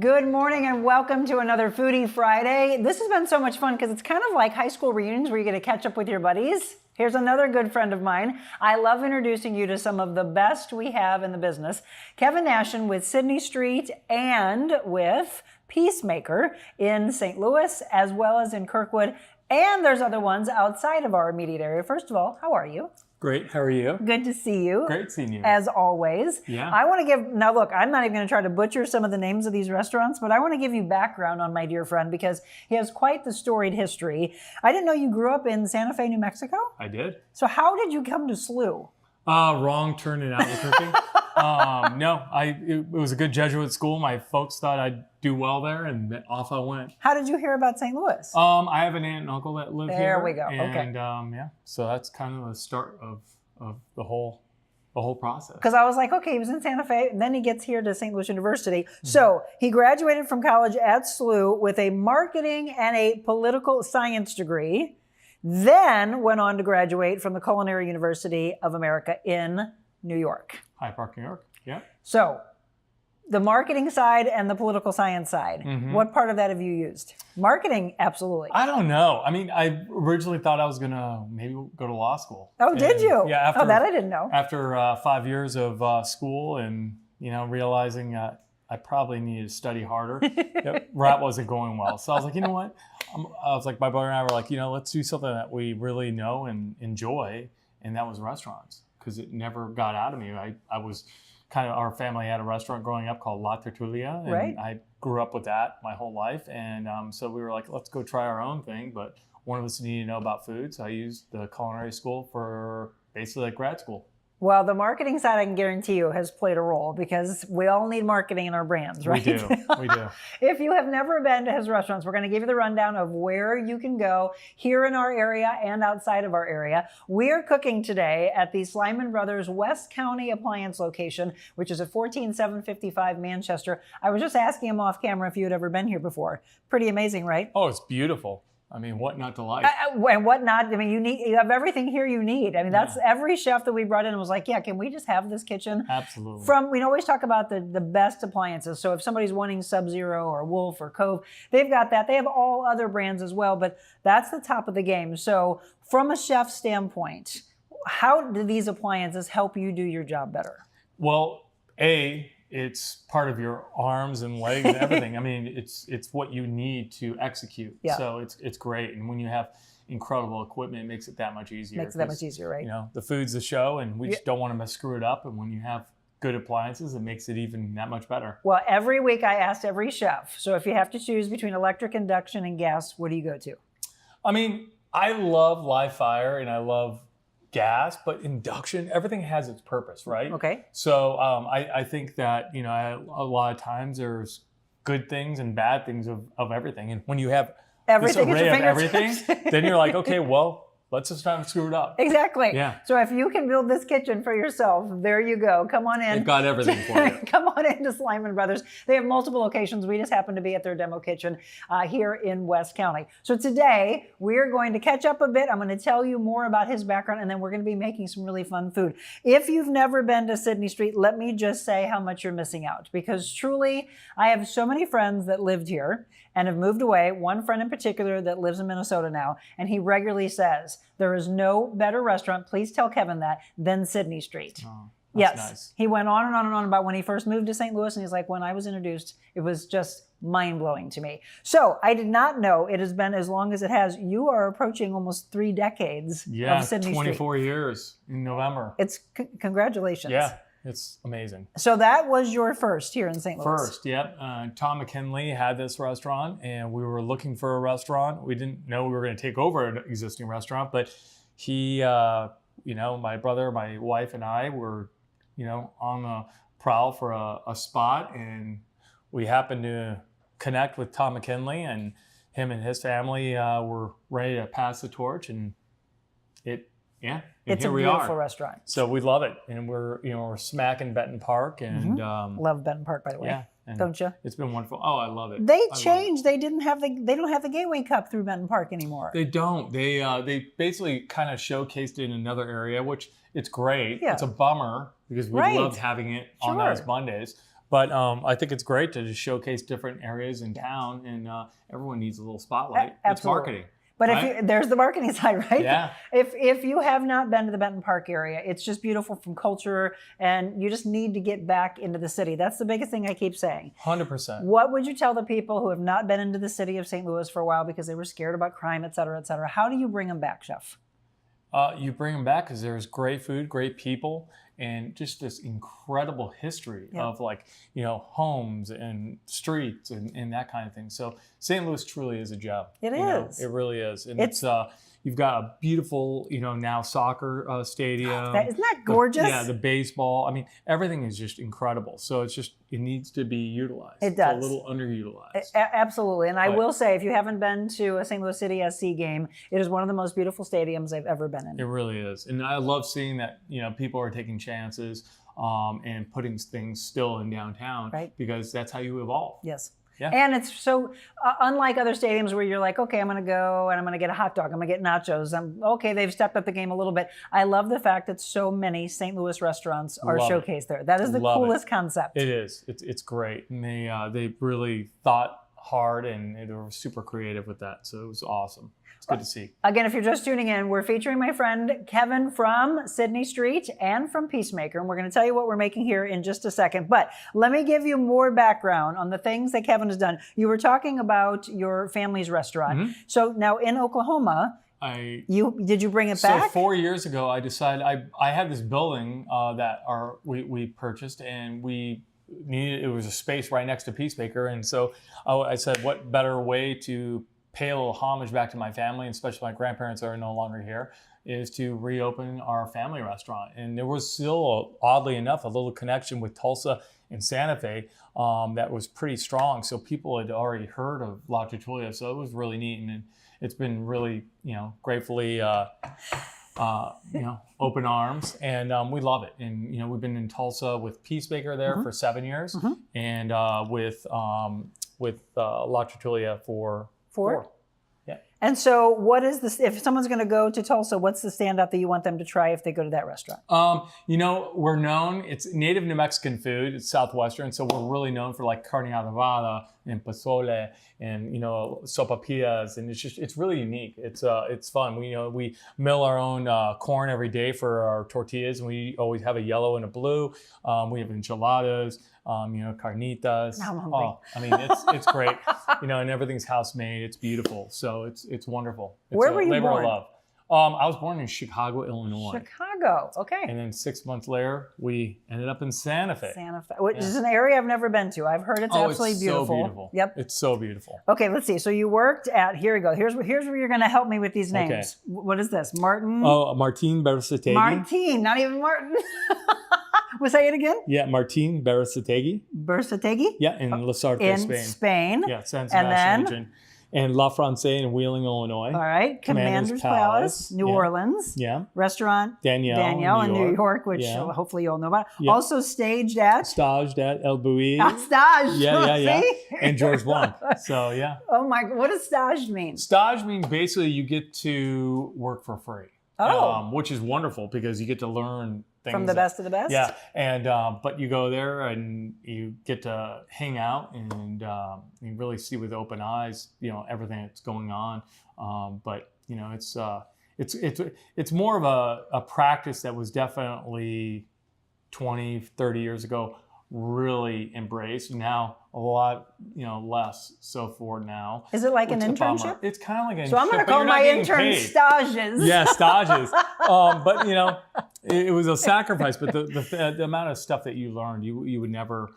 Good morning and welcome to another Foodie Friday. This has been so much fun because it's kind of like high school reunions where you get to catch up with your buddies. Here's another good friend of mine. I love introducing you to some of the best we have in the business. Kevin Nashan with Sidney Street and with Peacemaker in St. Louis as well as in Kirkwood. And there's other ones outside of our immediate area. First of all, how are you? Great. How are you? Good to see you. Great seeing you. As always. Yeah. I want to give, now look, I'm not even going to try to butcher some of the names of these restaurants, but I want to give you background on my dear friend because he has quite the storied history. I didn't know you grew up in Santa Fe, New Mexico? I did. So how did you come to SLU? Wrong turn in Albuquerque. No, it was a good Jesuit school. My folks thought I'd do well there, and off I went. How did you hear about St. Louis? I have an aunt and uncle that live here. There we go. And, okay. Yeah, so that's kind of the start of the whole process. Because I was like, okay, he was in Santa Fe, and then he gets here to St. Louis University. Mm-hmm. So he graduated from college at SLU with a marketing and a political science degree, then went on to graduate from the Culinary University of America in New York. Hyde Park, New York, yeah. So the marketing side and the political science side, what part of that have you used? Marketing, absolutely. I don't know. I mean, I originally thought I was going to maybe go to law school. Oh, did you? Yeah. After, that I didn't know. After 5 years of school and, realizing I probably needed to study harder, rap wasn't going well. So I was like, you know what? My brother and I were like, let's do something that we really know and enjoy. And that was restaurants because it never got out of me. I was our family had a restaurant growing up called La Tertulia, and right. I grew up with that my whole life. And so we were like, let's go try our own thing. But one of us needed to know about food, so I used the culinary school for basically like grad school. Well, the marketing side, I can guarantee you, has played a role because we all need marketing in our brands, right? We do. If you have never been to his restaurants, we're going to give you the rundown of where you can go here in our area and outside of our area. We're cooking today at the Slyman Brothers West County Appliance location, which is at 14755 Manchester. I was just asking him off camera if you had ever been here before. Pretty amazing, right? Oh, it's beautiful. I mean, what not to like? And what not? I mean, you have everything here you need. I mean, that's every chef that we brought in was like, yeah, can we just have this kitchen? Absolutely. We always talk about the best appliances. So if somebody's wanting Sub-Zero or Wolf or Cove, they've got that. They have all other brands as well, but that's the top of the game. So from a chef standpoint, how do these appliances help you do your job better? Well, it's part of your arms and legs and everything. I mean, it's what you need to execute. Yeah. So it's great. And when you have incredible equipment, it makes it that much easier. Makes it that much easier, right? You know, the food's the show, and we just don't want to screw it up. And when you have good appliances, it makes it even that much better. Well, every week I asked every chef, so if you have to choose between electric, induction, and gas, what do you go to? I mean, I love live fire and I love gas, but induction, everything has its purpose, right? Okay. So I think that, you know, a lot of times there's good things and bad things of everything. And when you have this array of everything, then you're like, okay, well, let's just not screw it up. Exactly. Yeah. So if you can build this kitchen for yourself, there you go. Come on in. They've got everything for you. Come on into Slyman Brothers. They have multiple locations. We just happen to be at their demo kitchen here in West County. So today we're going to catch up a bit. I'm going to tell you more about his background, and then we're going to be making some really fun food. If you've never been to Sidney Street, let me just say how much you're missing out, because truly I have so many friends that lived here and have moved away. One friend in particular that lives in Minnesota now, and he regularly says, there is no better restaurant, please tell Kevin that, than Sidney Street. Oh, yes. Nice. He went on and on and on about when he first moved to St. Louis, and he's like, when I was introduced, it was just mind-blowing to me. So I did not know it has been as long as it has. You are approaching almost 3 decades of Sidney 24 Street. years in November. It's congratulations. Yeah. It's amazing. So that was your first here in St. Louis? First, yep. Tom McKinley had this restaurant, and we were looking for a restaurant. We didn't know we were going to take over an existing restaurant, but he, you know, my brother, my wife, and I were, you know, on the prowl for a spot, and we happened to connect with Tom McKinley, and him and his family were ready to pass the torch, and it's here a we beautiful are. restaurant. So we love it, and we're smacking Benton Park, and love Benton Park, by the way. Yeah, don't you? It's been wonderful. Oh, I love it. They changed. They don't have the Gateway Cup through Benton Park anymore. They don't. They basically kind of showcased it in another area, which it's great. Yeah. It's a bummer because we loved having it on those Mondays. But I think it's great to just showcase different areas in town, and everyone needs a little spotlight. It's marketing. But if there's the marketing side, right? Yeah. If you have not been to the Benton Park area, it's just beautiful from culture, and you just need to get back into the city. That's the biggest thing I keep saying. 100%. What would you tell the people who have not been into the city of St. Louis for a while because they were scared about crime, et cetera, et cetera? How do you bring them back, Chef? You bring them back because there's great food, great people, and just this incredible history of, like, you know, homes and streets and that kind of thing. So St. Louis truly is a gem. It is. It really is. And it's you've got a beautiful, you know, now soccer stadium. Isn't that gorgeous? The baseball. I mean, everything is just incredible. So it needs to be utilized. It does. It's a little underutilized. Absolutely. And I will say, if you haven't been to a St. Louis City SC game, it is one of the most beautiful stadiums I've ever been in. It really is. And I love seeing that, you know, people are taking chances and putting things still in downtown, right? Because that's how you evolve. Yes. Yeah. And it's so unlike other stadiums where you're like, okay, I'm going to go and I'm going to get a hot dog. I'm going to get nachos. Okay, they've stepped up the game a little bit. I love the fact that so many St. Louis restaurants are showcased there. That is the coolest concept. It is. It's great. And they really thought hard, and they were super creative with that. So it was awesome. It's good to see. Again, if you're just tuning in, we're featuring my friend Kevin from Sidney Street and from Peacemaker, and we're going to tell you what we're making here in just a second. But let me give you more background on the things that Kevin has done. You were talking about your family's restaurant. Mm-hmm. So now in Oklahoma, did you bring it back? So 4 years ago, I decided I had this building that we purchased, and we needed, it was a space right next to Peacemaker, and so I said, what better way to pay a little homage back to my family, and especially my grandparents are no longer here, is to reopen our family restaurant. And there was still, oddly enough, a little connection with Tulsa and Santa Fe that was pretty strong. So people had already heard of La Tertulia, so it was really neat, and it's been really, you know, gratefully, you know, open arms, and we love it. And you know, we've been in Tulsa with Peacemaker there for 7 years, and with La Tertulia for 4. Yeah. And so what is this, if someone's going to go to Tulsa, what's the standout that you want them to try if they go to that restaurant? We're known, it's native New Mexican food. It's Southwestern. So we're really known for like carne adobada and pozole and, sopapillas. And it's really unique. It's fun. We mill our own corn every day for our tortillas. And we always have a yellow and a blue. We have enchiladas. Carnitas. It's great. And everything's house made. It's beautiful. So it's wonderful. It's Where were you labor born? of love. I was born in Chicago, Illinois. Chicago. Okay. And then 6 months later, we ended up in Santa Fe. Santa Fe, which is an area I've never been to. I've heard it's absolutely it's beautiful. So beautiful. Yep. It's so beautiful. Okay, let's see. So you worked at, here we go. Here's where you're going to help me with these names. Okay. What is this? Martin? Oh, Martin Berasategui. Martin, not even Martin. We'll say it again. Yeah, Martin Berasategui. Berasategui? Yeah, in Lasarte, Spain. In Spain. Yeah, San Sebastian region. And La Francais in Wheeling, Illinois. All right. Commander's Palace, New Orleans. Yeah. Restaurant Danielle in New York, which hopefully you all know about. Yeah. Also staged at El Bouilly. Stage. Yeah. And George Blanc. So, yeah. Oh, my. What does stage mean? Stage means basically you get to work for free. Which is wonderful because you get to learn things. From the best of the best? Yeah. And, but you go there and you get to hang out and you really see with open eyes, everything that's going on. But, it's more of a practice that was definitely 20, 30 years ago really embraced. Now a lot, less so for now. Is it like an internship? It's kind of like an internship. So I'm going to call my intern stages. Yeah, stages. But it was a sacrifice. But the amount of stuff that you learned, you would never.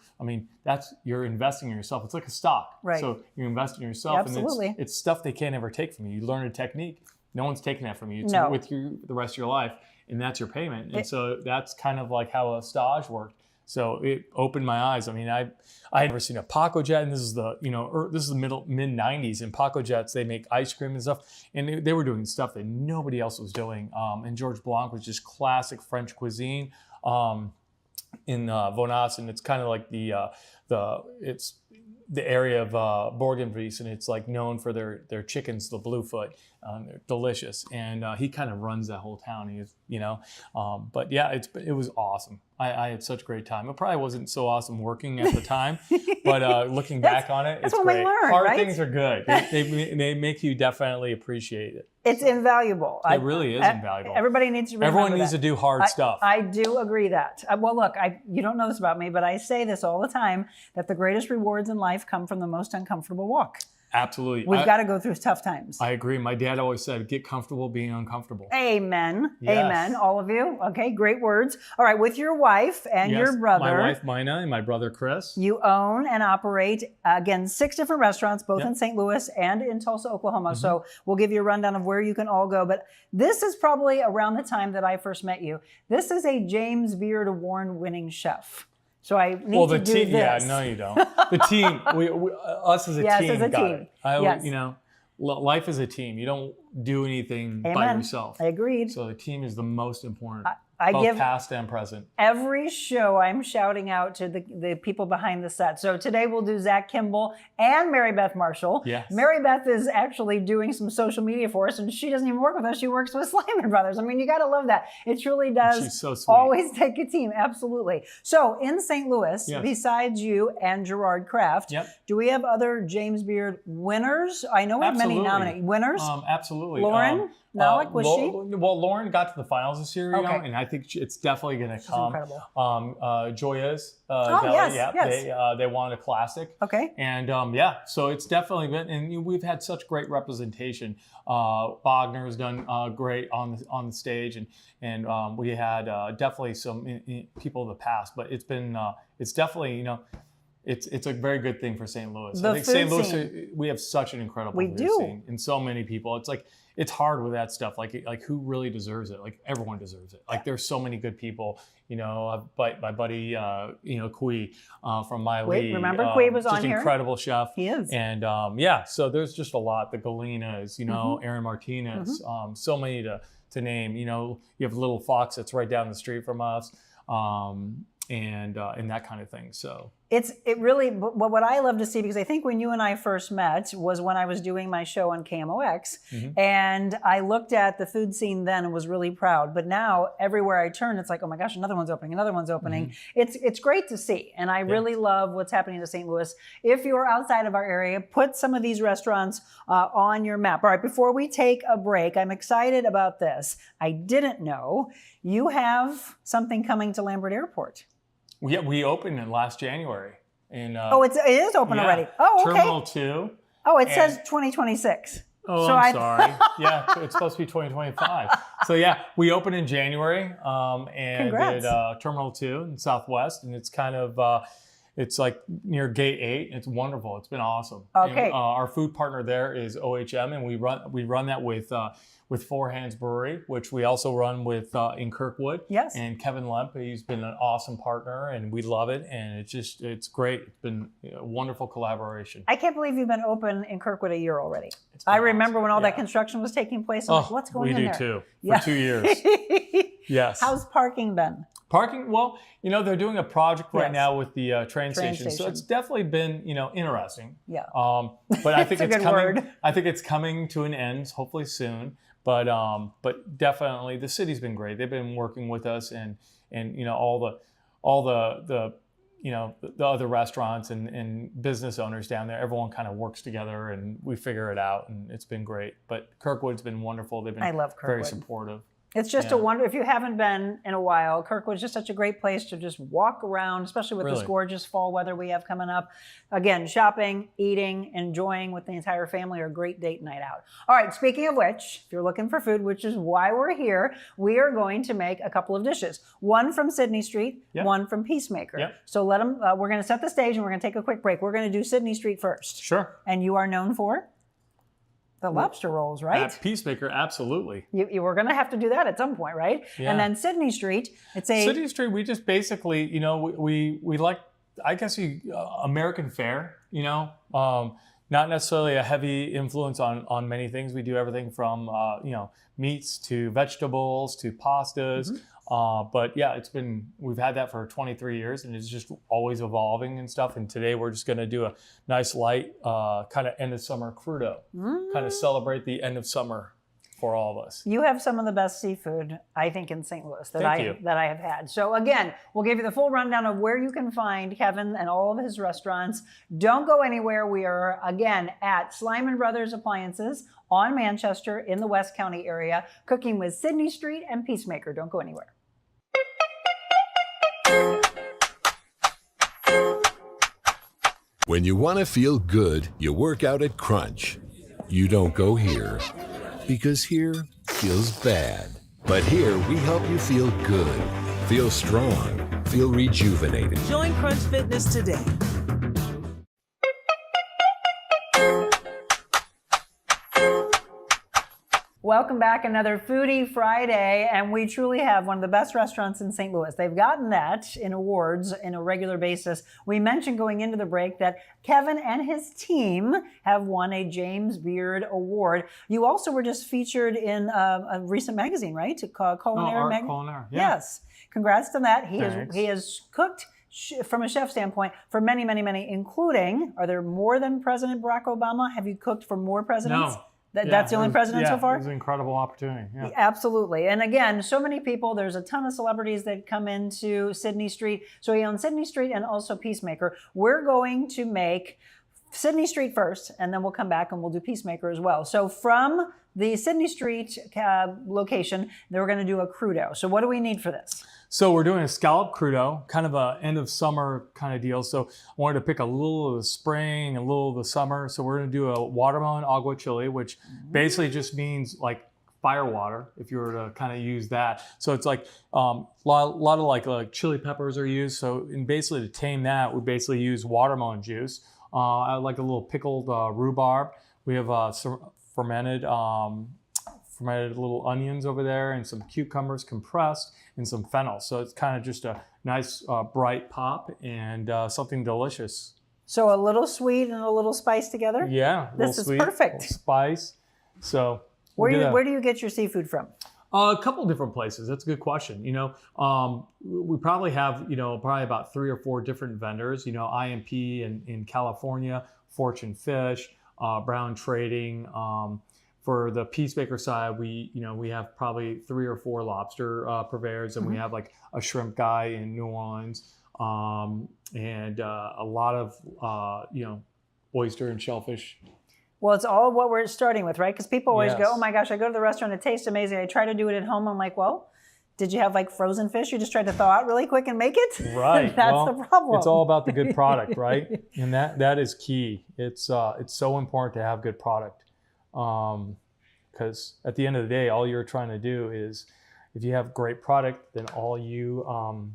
You're investing in yourself. It's like a stock. Right. So you invest in yourself, Absolutely. And it's stuff they can't ever take from you. You learn a technique. No one's taking that from you. It's No. with you the rest of your life, and that's your payment. And so that's kind of like how a stage worked. So it opened my eyes. I had never seen a Paco Jet, and this is the mid 90s. And Paco Jets, they make ice cream and stuff, and they were doing stuff that nobody else was doing. And George Blanc was just classic French cuisine in Vonas, and it's kind of like it's the area of Bourg-en-Bresse, and it's like known for their chickens, the Bluefoot. They're delicious, and he kind of runs that whole town. But yeah, it was awesome. I had such a great time. It probably wasn't so awesome working at the time, but looking back on it, it's what great. we learn, Hard right? things are good. They make you definitely appreciate it. It's invaluable. It really is invaluable. Everybody needs to remember Everyone needs to do hard stuff. I do agree that. Well, look, you don't know this about me, but I say this all the time, that the greatest rewards in life come from the most uncomfortable walk. Absolutely. We've got to go through tough times. I agree. My dad always said, get comfortable being uncomfortable. Amen. Yes. Amen. All of you. Okay, great words. All right, with your wife and your brother. My wife, Mina, and my brother, Chris. You own and operate, again, 6 different restaurants, both in St. Louis and in Tulsa, Oklahoma. Mm-hmm. So we'll give you a rundown of where you can all go. But this is probably around the time that I first met you. This is a James Beard Award-winning chef. So I need to do this. Yeah, no, you don't. The team, us as a team, as a team. Life is a team. You don't do anything by yourself. I agreed. So the team is the most important, I both give past and present. Every show I'm shouting out to the people behind the set. So today we'll do Zach Kimball and Mary Beth Marshall. Yes. Mary Beth is actually doing some social media for us, and she doesn't even work with us. She works with Slyman Brothers. You got to love that. It truly does. She's so sweet. Always take a team. Absolutely. So in St. Louis, besides you and Gerard Kraft, do we have other James Beard winners? I know we have many nominated winners. Absolutely. Lauren Malik, was she? Well, Lauren got to the finals this year, and I think it's definitely going to come. Incredible. Joya's. Yes. They won a classic. Okay. And so it's definitely been, and we've had such great representation. Wagner's done great on the stage, and we had definitely some people of the past, but it's been it's definitely it's a very good thing for St. Louis. I think St. Louis, we have such an incredible food scene, and so many people. It's like, it's hard with that stuff. Like who really deserves it? Like everyone deserves it. Like there's so many good people. My buddy, Kui from My Lee. Remember Kui was on here? Incredible chef. He is. And so there's just a lot. The Galinas, Aaron Martinez, so many to name. You have Little Fox that's right down the street from us. And that kind of thing. So It really, but what I love to see, because I think when you and I first met was when I was doing my show on KMOX, and I looked at the food scene then and was really proud. But now everywhere I turn, it's like, oh my gosh, another one's opening. It's great to see, and I really love what's happening to St. Louis. If you're outside of our area, put some of these restaurants on your map. All right, before we take a break, I'm excited about this. I didn't know you have something coming to Lambert Airport. Yeah, we opened in last January. It is open already. Oh, okay. Terminal 2. Oh, it says 2026. Oh, so I'm sorry. Yeah, it's supposed to be 2025. So yeah, we opened in January and did Terminal 2 in Southwest, and it's kind of it's like near Gate 8. It's wonderful. It's been awesome. Okay. And, our food partner there is OHM, and we run that with Four Hands Brewery, which we also run with in Kirkwood. Yes. And Kevin Lemp, he's been an awesome partner, and we love it. And it's great. It's been a wonderful collaboration. I can't believe you've been open in Kirkwood a year already. I remember when all that construction was taking place. I'm like, what's going on there? We do too. For 2 years. Yes. How's parking been? Parking, well, they're doing a project right now with the train station, so it's definitely been, interesting. Yeah. But I think it's it's coming. Word. I think it's coming to an end, hopefully soon. But definitely the city's been great. They've been working with us, and all the other restaurants and business owners down there. Everyone kind of works together, and we figure it out, and it's been great. But Kirkwood's been wonderful. They've been very supportive. It's just a wonder. If you haven't been in a while, Kirkwood's just such a great place to just walk around, especially with this gorgeous fall weather we have coming up. Again, shopping, eating, enjoying with the entire family, or a great date night out. All right, speaking of which, if you're looking for food, which is why we're here, we are going to make a couple of dishes. One from Sidney Street, one from Peacemaker. Yep. So we're going to set the stage, and we're going to take a quick break. We're going to do Sidney Street first. Sure. And you are known for? The lobster rolls, right? At Peacemaker, absolutely. You were going to have to do that at some point, right? Yeah. And then Sidney Street, Sidney Street, we just basically, we like, I guess, American fare, not necessarily a heavy influence on many things. We do everything from, meats to vegetables to pastas. But yeah, we've had that for 23 years, and it's just always evolving and stuff. And today we're just going to do a nice light kind of end of summer crudo, kind of celebrate the end of summer for all of us. You have some of the best seafood, I think, in St. Louis that I have had. So again, we'll give you the full rundown of where you can find Kevin and all of his restaurants. Don't go anywhere. We are, again, at Slyman Brothers Appliances on Manchester in the West County area, cooking with Sidney Street and Peacemaker. Don't go anywhere. When you want to feel good, you work out at Crunch. You don't go here, because here feels bad. But here we help you feel good, feel strong, feel rejuvenated. Join Crunch Fitness today. Welcome back, another Foodie Friday, and we truly have one of the best restaurants in St. Louis. They've gotten that in awards on a regular basis. We mentioned going into the break that Kevin and his team have won a James Beard Award. You also were just featured in a recent magazine, right? Culinary Magazine. Culinary, yeah. Yes. Congrats to that. He Thanks. has cooked from a chef standpoint for many, many, many, including, are there more than President Barack Obama? Have you cooked for more presidents? No. That's the only president so far? It was an incredible opportunity. Yeah. Absolutely. And again, so many people, there's a ton of celebrities that come into Sidney Street. So he owns Sidney Street and also Peacemaker. We're going to make Sidney Street first, and then we'll come back and we'll do Peacemaker as well. So from the Sidney Street location, then we're going to do a crudo. So what do we need for this? So we're doing a scallop crudo, kind of a end of summer kind of deal. So I wanted to pick a little of the spring, a little of the summer. So we're going to do a watermelon agua chili, which basically just means like fire water, if you were to kind of use that. So it's like a lot of like chili peppers are used. So basically to tame that, we basically use watermelon juice. I like a little pickled rhubarb. We have fermented little onions over there, and some cucumbers compressed, and some fennel. So it's kind of just a nice bright pop and something delicious. So a little sweet and a little spice together? Yeah. This is sweet, perfect. Spice. So where do you get your seafood from? A couple different places. That's a good question. We probably have, probably about 3 or 4 different vendors, IMP in California, Fortune Fish, Brown Trading. For the Peacemaker side, we have probably 3 or 4 lobster purveyors, and we have like a shrimp guy in New Orleans, and a lot of, oyster and shellfish. Well, it's all what we're starting with, right? Because people always go, Yes. oh my gosh, I go to the restaurant, it tastes amazing. I try to do it at home. I'm like, well, did you have like frozen fish you just tried to thaw out really quick and make it? Right. That's the problem. It's all about the good product, right? And that is key. It's so important to have good product. Because at the end of the day, all you're trying to do is, if you have great product, then all you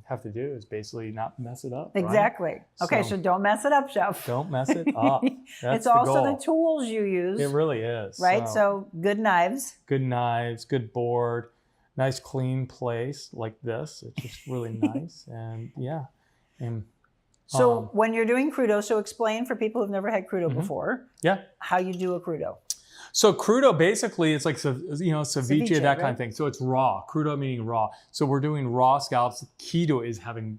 have to do is basically not mess it up. Exactly. Right? Okay, so don't mess it up, Chef. Don't mess it up. That's It's also the the tools you use. It really is. Right? So good knives. Good knives, good board, nice clean place like this. It's just really nice. And yeah. And so when you're doing crudo, so explain for people who've never had crudo before. Yeah. How you do a crudo. So crudo, basically, it's like, ceviche, that kind of thing. So it's raw. Crudo meaning raw. So we're doing raw scallops. The key to it is having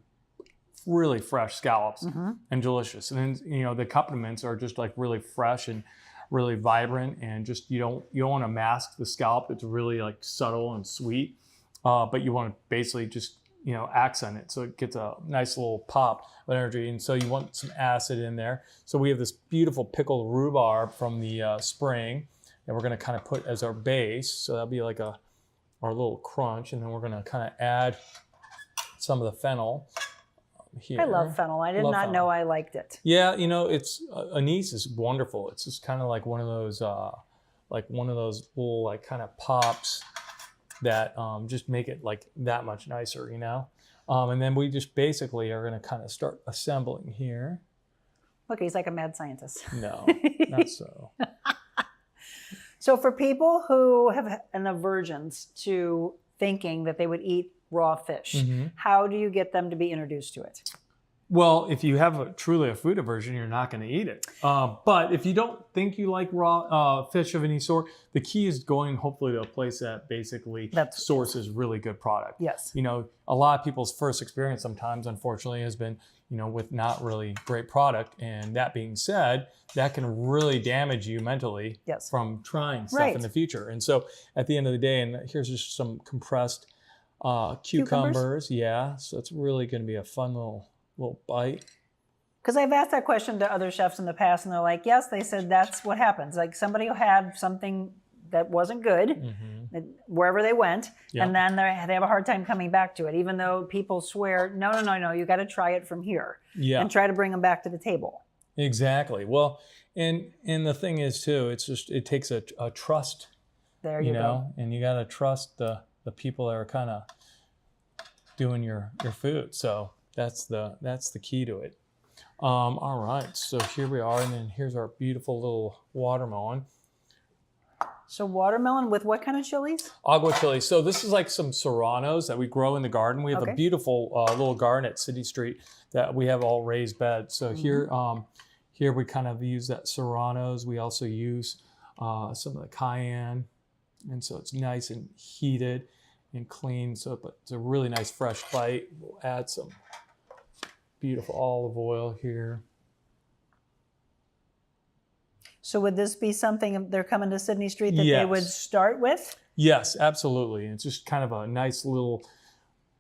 really fresh scallops and delicious. And then, the accompaniments are just like really fresh and really vibrant, and just you don't want to mask the scallop. It's really like subtle and sweet, but you want to basically just accent it so it gets a nice little pop of energy. And so you want some acid in there. So we have this beautiful pickled rhubarb from the spring that we're going to kind of put as our base. So that'll be like our little crunch, and then we're going to kind of add some of the fennel here. I love fennel. I did not know I liked it. Yeah, it's anise is wonderful. It's just kind of like one of those little like kind of pops that just make it like that much nicer, and then we just basically are going to kind of start assembling here. Look, he's like a mad scientist. No, not so. So for people who have an aversion to thinking that they would eat raw fish, how do you get them to be introduced to it? Well, if you have truly a food aversion, you're not going to eat it. But if you don't think you like raw fish of any sort, the key is going hopefully to a place that basically sources really good product. Yes. A lot of people's first experience sometimes, unfortunately, has been, with not really great product. And that being said, that can really damage you mentally from trying stuff in the future. And so at the end of the day, and here's just some compressed cucumbers. Yeah. So it's really going to be a fun little bite. Because I've asked that question to other chefs in the past, and they're like, yes, they said that's what happens. Like somebody had something that wasn't good wherever they went, and then they have a hard time coming back to it, even though people swear, no, you got to try it from here and try to bring them back to the table. Exactly. Well, and the thing is too, it's just, it takes a trust, there you go. And you got to trust the people that are kind of doing your food. So that's the key to it. All right, so here we are, and then here's our beautiful little watermelon. So watermelon with what kind of chilies? Agua chili. So this is like some serranos that we grow in the garden. We have a beautiful little garden at City Street that we have all raised beds. So here we kind of use that serranos. We also use some of the cayenne, and so it's nice and heated and clean. So it's a really nice fresh bite. We'll add some beautiful olive oil here. So would this be something if they're coming to Sidney Street that they would start with? Yes, absolutely. It's just kind of a nice little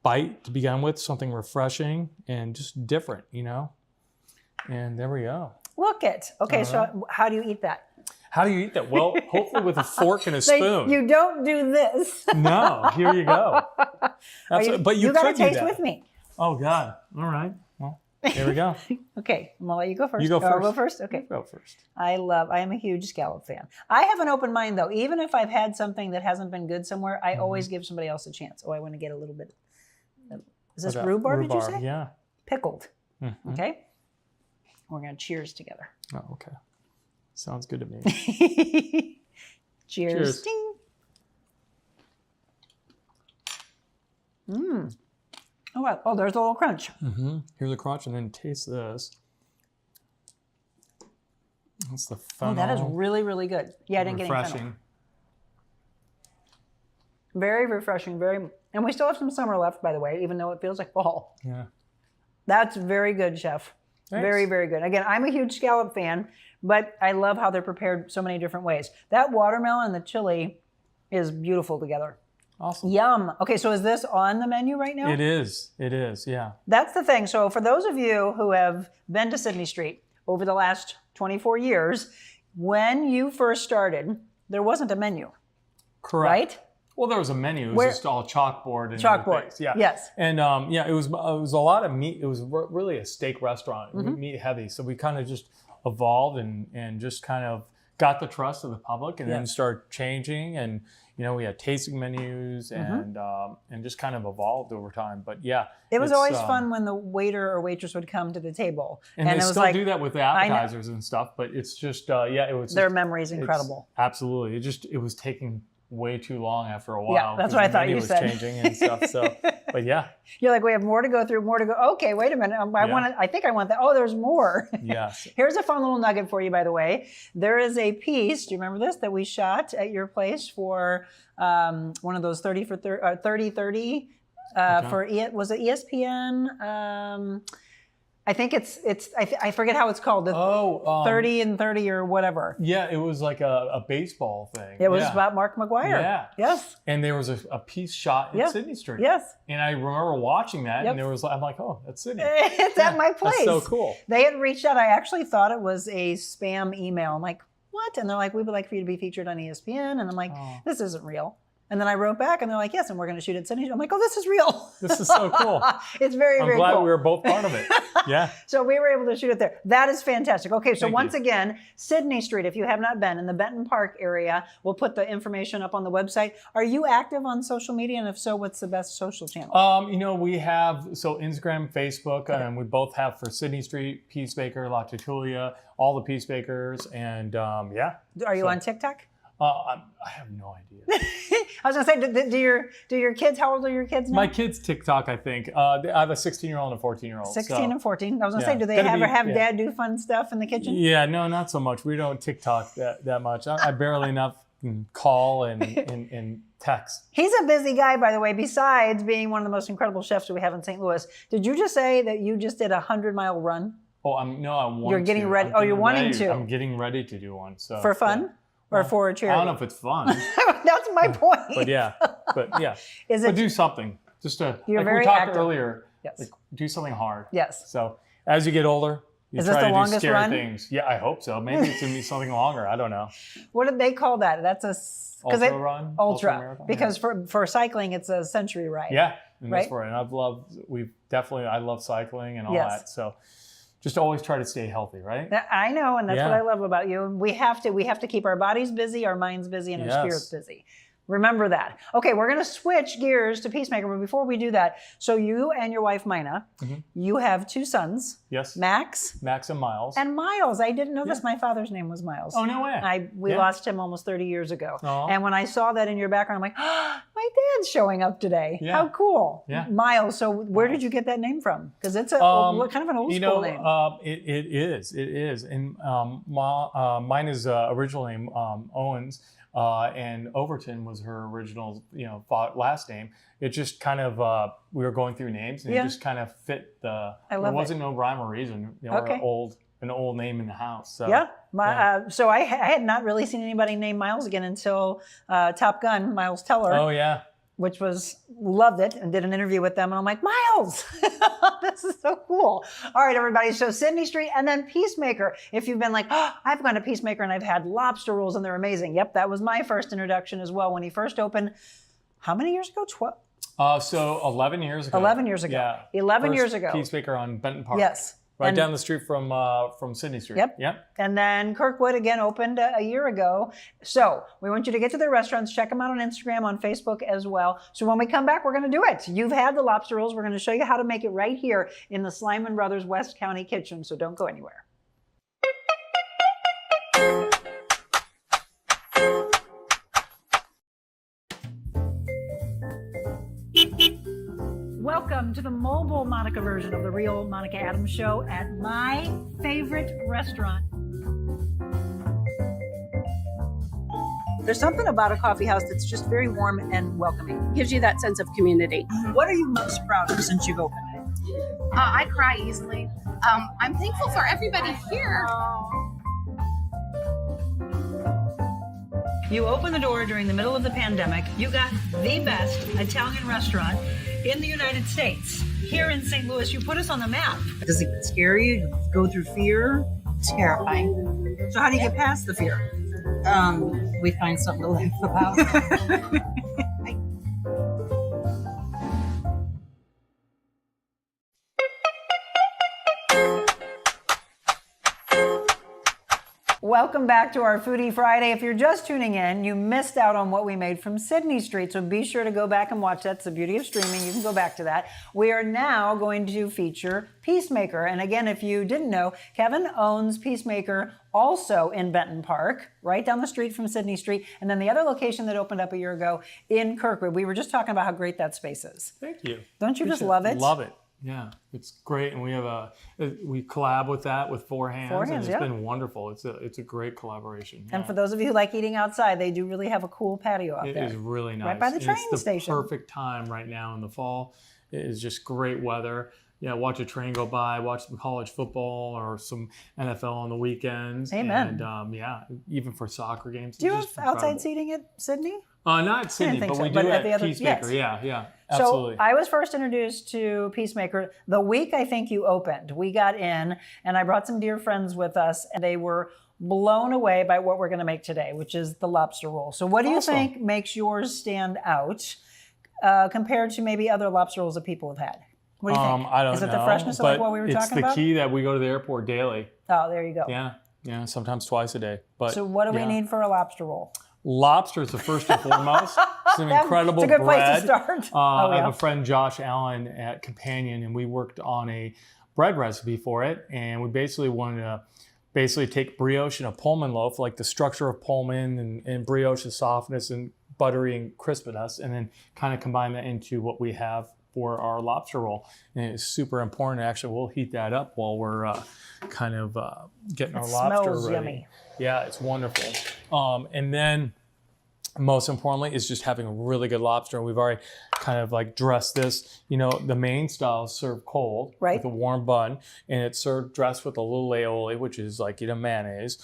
bite to begin with, something refreshing and just different, And there we go. Look it. Okay, so how do you eat that? How do you eat that? Well, hopefully with a fork and a spoon. You don't do this. No, here you go. But you got to could do taste that. with me. Oh, God. All right. Well, here we go. Okay, I'm gonna let you go first. You go first. I'll go first? Okay. You go first. I am a huge scallop fan. I have an open mind though. Even if I've had something that hasn't been good somewhere, I always give somebody else a chance. Oh, I want to get a little bit. Is this rhubarb, did you say? Yeah. Pickled. Okay. We're gonna cheers together. Oh, okay. Sounds good to me. Cheers. Ding. Mmm. Oh, wow. Oh, there's a little crunch. Here's a crunch, and then taste this. That's the fennel. Oh, that is really, really good. Yeah, I didn't get any fennel. Very refreshing. And we still have some summer left, by the way, even though it feels like fall. Yeah. That's very good, Chef. Thanks. Very, very good. Again, I'm a huge scallop fan, but I love how they're prepared so many different ways. That watermelon and the chili is beautiful together. Awesome. Yum. Okay, so is this on the menu right now? It is. It is, yeah. That's the thing. So for those of you who have been to Sidney Street over the last 24 years, when you first started, there wasn't a menu. Correct. Right? Well, there was a menu. It was just all chalkboard and Chalkboard. things. Yeah. Yes. And it was a lot of meat. It was really a steak restaurant, meat heavy. So we kind of just evolved and just kind of got the trust of the public, and then started changing. And we had tasting menus and just kind of evolved over time. But yeah, it was always fun when the waiter or waitress would come to the table, and it they was still like, do that with the appetizers and stuff. But it's just it was their memory's incredible. Absolutely, it was taking way too long after a while. Yeah, that's what I thought you said. Was changing and stuff. So, but yeah, you're like, we have more to go through, more to go. Okay, wait a minute. I think I want that. Oh, there's more. Yes. Here's a fun little nugget for you, by the way. There is a piece. Do you remember this that we shot at your place for one of those 30 for 30 for was it ESPN? I think I forget how it's called. The 30 and 30 or whatever. Yeah, it was like a baseball thing. It was about Mark McGwire. Yeah. Yes. And there was a piece shot in Sidney Street. Yes. And I remember watching that, and I'm like, oh, that's Sidney. It's at my place. That's so cool. They had reached out. I actually thought it was a spam email. I'm like, what? And they're like, we would like for you to be featured on ESPN. And I'm like, this isn't real. And then I wrote back, and they're like, yes, and we're going to shoot at Sidney. I'm like, oh, this is real. This is so cool. It's very, very cool. I'm glad we were both part of it. Yeah. So we were able to shoot it there. That is fantastic. Okay, so once again, Sidney Street, if you have not been in the Benton Park area, we'll put the information up on the website. Are you active on social media? And if so, what's the best social channel? We have, Instagram, Facebook, and we both have for Sidney Street, Peacemaker, La Tutulia, all the Peacemakers, and yeah. Are you on TikTok? I have no idea. I was going to say, do your kids, how old are your kids now? My kids TikTok, I think. I have a 16-year-old and a 14-year-old. 16 and 14. I was going to say, do they ever have dad do fun stuff in the kitchen? Yeah, no, not so much. We don't TikTok that much. I barely enough call and text. He's a busy guy, by the way, besides being one of the most incredible chefs we have in St. Louis. Did you just say that you just did a 100-mile run? Oh, I want You're getting ready. You're wanting to. I'm getting ready to do one. So for fun? Yeah. Or for a charity? I don't know if it's fun. That's my point. But yeah. But do something. Just to, You're like very we talked active. Earlier, yes. Like, do something hard. Yes. So as you get older, you Is try this the to longest do scary run? things. Yeah, I hope so. Maybe it's going to be something longer. I don't know. What did they call that? That's a... Ultra run? Ultra. Marathon? Because for cycling, it's a century ride. Yeah. And right? that's right. And I love cycling and all Yes. that. So just always try to stay healthy, right? I know, and that's what I love about you. We have to keep our bodies busy, our minds busy, and our spirits busy. Remember that. Okay, we're going to switch gears to Peacemaker, but before we do that, so you and your wife, Mina, you have two sons. Yes. Max and Miles. And Miles. I didn't know this. My father's name was Miles. Oh, no way. We lost him almost 30 years ago. Aww. And when I saw that in your background, I'm like, oh, my dad's showing up today. Yeah. How cool. Yeah. Miles. So where did you get that name from? Because it's a kind of an old school name. It is. And mine is original name, Owens. And Overton was her original, last name. It just kind of, we were going through names, and it just kind of fit there wasn't no rhyme or reason. An old name in the house. So, so I had not really seen anybody named Miles again until Top Gun, Miles Teller. Oh, yeah. Which loved it, and did an interview with them. And I'm like, Miles, this is so cool. All right, everybody. So Sidney Street and then Peacemaker. If you've been like, I've gone to Peacemaker and I've had lobster rolls and they're amazing. Yep, that was my first introduction as well when he first opened. How many years ago? 12? So 11 years ago. 11 years ago. Yeah. 11 years ago. Peacemaker on Benton Park. Yes. Right down the street from Sidney Street. Yep. And then Kirkwood again opened a year ago. So we want you to get to their restaurants, check them out on Instagram, on Facebook as well. So when we come back, we're going to do it. You've had the lobster rolls. We're going to show you how to make it right here in the Slyman Brothers West County kitchen. So don't go anywhere. Welcome to the mobile Monica version of the real Monica Adams Show at my favorite restaurant. There's something about a coffee house that's just very warm and welcoming. Gives you that sense of community. What are you most proud of since you've opened it? I cry easily. I'm thankful for everybody here. You opened the door during the middle of the pandemic. You got the best Italian restaurant in the United States. Here in St. Louis, you put us on the map. Does it scare you? You go through fear? Terrifying. So how do you get past the fear? We find something to laugh about. Welcome back to our Foodie Friday. If you're just tuning in, you missed out on what we made from Sidney Street, so be sure to go back and watch that. It's the beauty of streaming. You can go back to that. We are now going to feature Peacemaker. And again, if you didn't know, Kevin owns Peacemaker also in Benton Park, right down the street from Sidney Street, and then the other location that opened up a year ago in Kirkwood. We were just talking about how great that space is. Thank you. Don't you just love it? Love it. Yeah, it's great, and we collab with that with Four Hands, and it's been wonderful. It's a great collaboration. And for those of you who like eating outside, they do really have a cool patio out there. It is really nice. Right by the train it's station. The perfect time right now in the fall. It is just great weather. Yeah, watch a train go by, watch some college football or some NFL on the weekends. Amen. And even for soccer games. Do you have outside seating at Sidney? Not at Sidney, but we do at Peacemaker. Yes. Yeah, absolutely. So I was first introduced to Peacemaker the week I think you opened. We got in, and I brought some dear friends with us, and they were blown away by what we're going to make today, which is the lobster roll. So what do you think makes yours stand out compared to maybe other lobster rolls that people have had? What do you think? I don't know. Is it the freshness of like what we were talking about? It's the key that we go to the airport daily. Oh, there you go. Yeah, sometimes twice a day. But so what do we need for a lobster roll? Lobster is the first and foremost. It's an incredible bread. It's a good place to start. I have a friend, Josh Allen, at Companion, and we worked on a bread recipe for it. And we basically wanted to take brioche and a Pullman loaf, like the structure of Pullman and brioche, the softness and buttery and crispiness, and then kind of combine that into what we have for our lobster roll. And it's super important. Actually, we'll heat that up while we're getting our lobster ready. Yummy. Yeah, it's wonderful. And then most importantly is just having a really good lobster. And we've already kind of like dressed this. You know, the main style is served cold with a warm bun, and it's served dressed with a little aioli, which is like mayonnaise.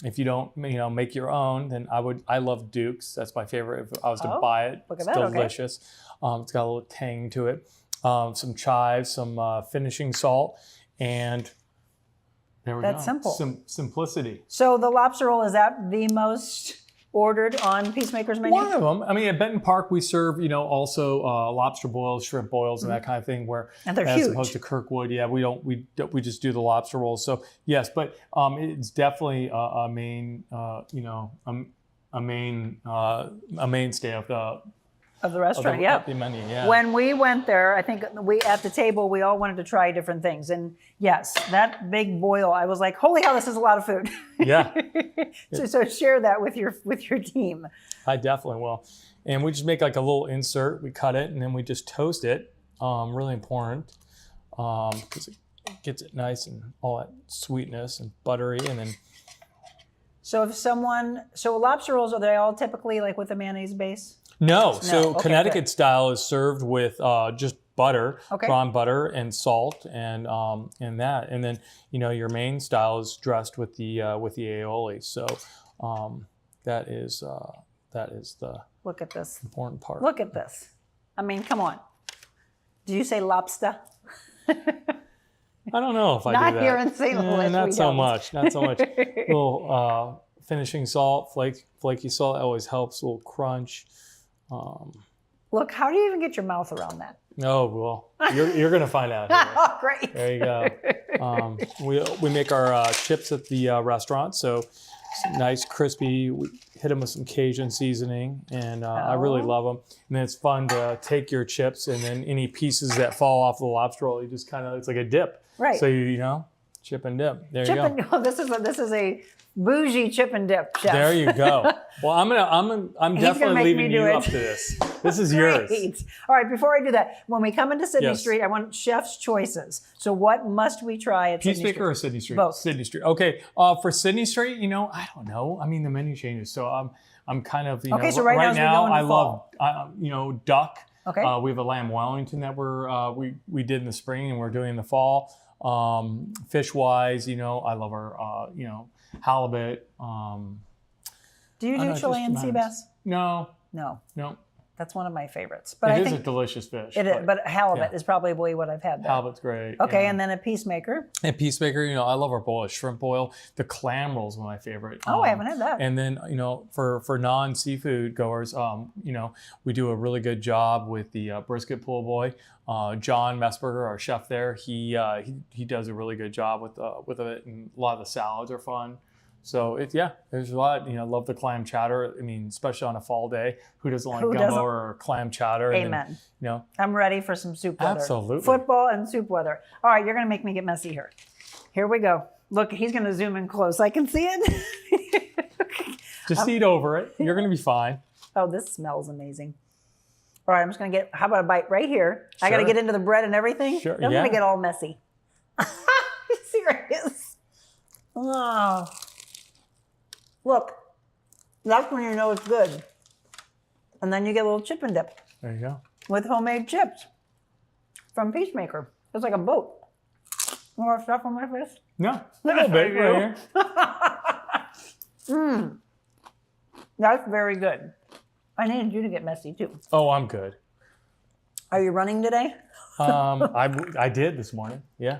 If you don't, make your own, then I love Duke's. That's my favorite. If I was to buy it, it's delicious. It's got a little tang to it. Some chives, some finishing salt, and there we go. That's simple. Simplicity. So the lobster roll, is that the most ordered on Peacemaker's menu? One of them. I mean, at Benton Park, we serve, also lobster boils, shrimp boils, and that kind of thing. And they're as huge. Opposed to Kirkwood, we just do the lobster rolls. So yes, but it's definitely a mainstay of the restaurant. The menu, yeah. When we went there, I think at the table we all wanted to try different things, and yes, that big boil, I was like, holy hell, this is a lot of food. Yeah. So share that with your team. I definitely will. And we just make like a little insert. We cut it and then we just toast it. Really important because it gets it nice and all that sweetness and buttery, and then. So lobster rolls, are they all typically like with a mayonnaise base? No. So Okay, Connecticut good. style is served with just butter, drawn butter and salt and that. And then, your main style is dressed with the aioli. So that is the Look at this. important part. Look at this. I mean, come on. Do you say lobster? I don't know if I do that. Not here in St. Louis. Not so much. Little finishing salt, flaky salt always helps. A little crunch. Look, how do you even get your mouth around that? Oh, well, you're going to find out here. Oh, great. There you go. We make our chips at the restaurant, so nice, crispy. We hit them with some Cajun seasoning, and I really love them. And then it's fun to take your chips, and then any pieces that fall off the lobster roll, you just it's like a dip. Right. So you Chip and dip. There Chip you and go. oh, this is a bougie chip and dip, chef. There you go. Well, I'm He's definitely gonna make leaving me do you it. up to this. This is yours. Great. All right, before I do that, when we come into Sidney Yes. Street, I want chef's choices. So what must we try at Sidney Street? Peacemaker or Sidney Street? Both. Sidney Street. Okay. For Sidney Street, I don't know. I mean, the menu changes, so I'm kind of Okay, so right now as we go into I fall. love duck. Okay. We have a lamb Wellington that we did in the spring and we're doing in the fall. Fish wise, I love our halibut. Do you I do know, it Chilean just sea depends. bass? No. No. That's one of my favorites. It I is think a delicious fish. it is, but halibut yeah. is probably what I've had there. Halibut's great. Okay, yeah. and then a Peacemaker. And Peacemaker, I love our bowl of shrimp boil. The clam roll is one of my favorite. Oh, I haven't had that. And then, for non-seafood goers, we do a really good job with the brisket pulled boy. John Messberger, our chef there, he does a really good job with it, and a lot of the salads are fun. So there's a lot. I love the clam chowder. I mean, especially on a fall day, who doesn't like gumbo or clam chowder? Amen. And then, I'm ready for some soup weather. Absolutely. Football and soup weather. All right, you're going to make me get messy here. Here we go. Look, he's going to zoom in close. I can see it. just eat over it. You're going to be fine. Oh, this smells amazing. All right, I'm just going to how about a bite right here? I got to Sure. get into the bread and everything. Sure, I'm going to get all messy. Serious. Oh. Look, that's when you know it's good. And then you get a little chip and dip There you go. with homemade chips from Peacemaker. It's like a boat. More stuff on my face? No, a little bit right here. That's very good. I needed you to get messy too. Oh, I'm good. Are you running today? I did this morning. Yeah.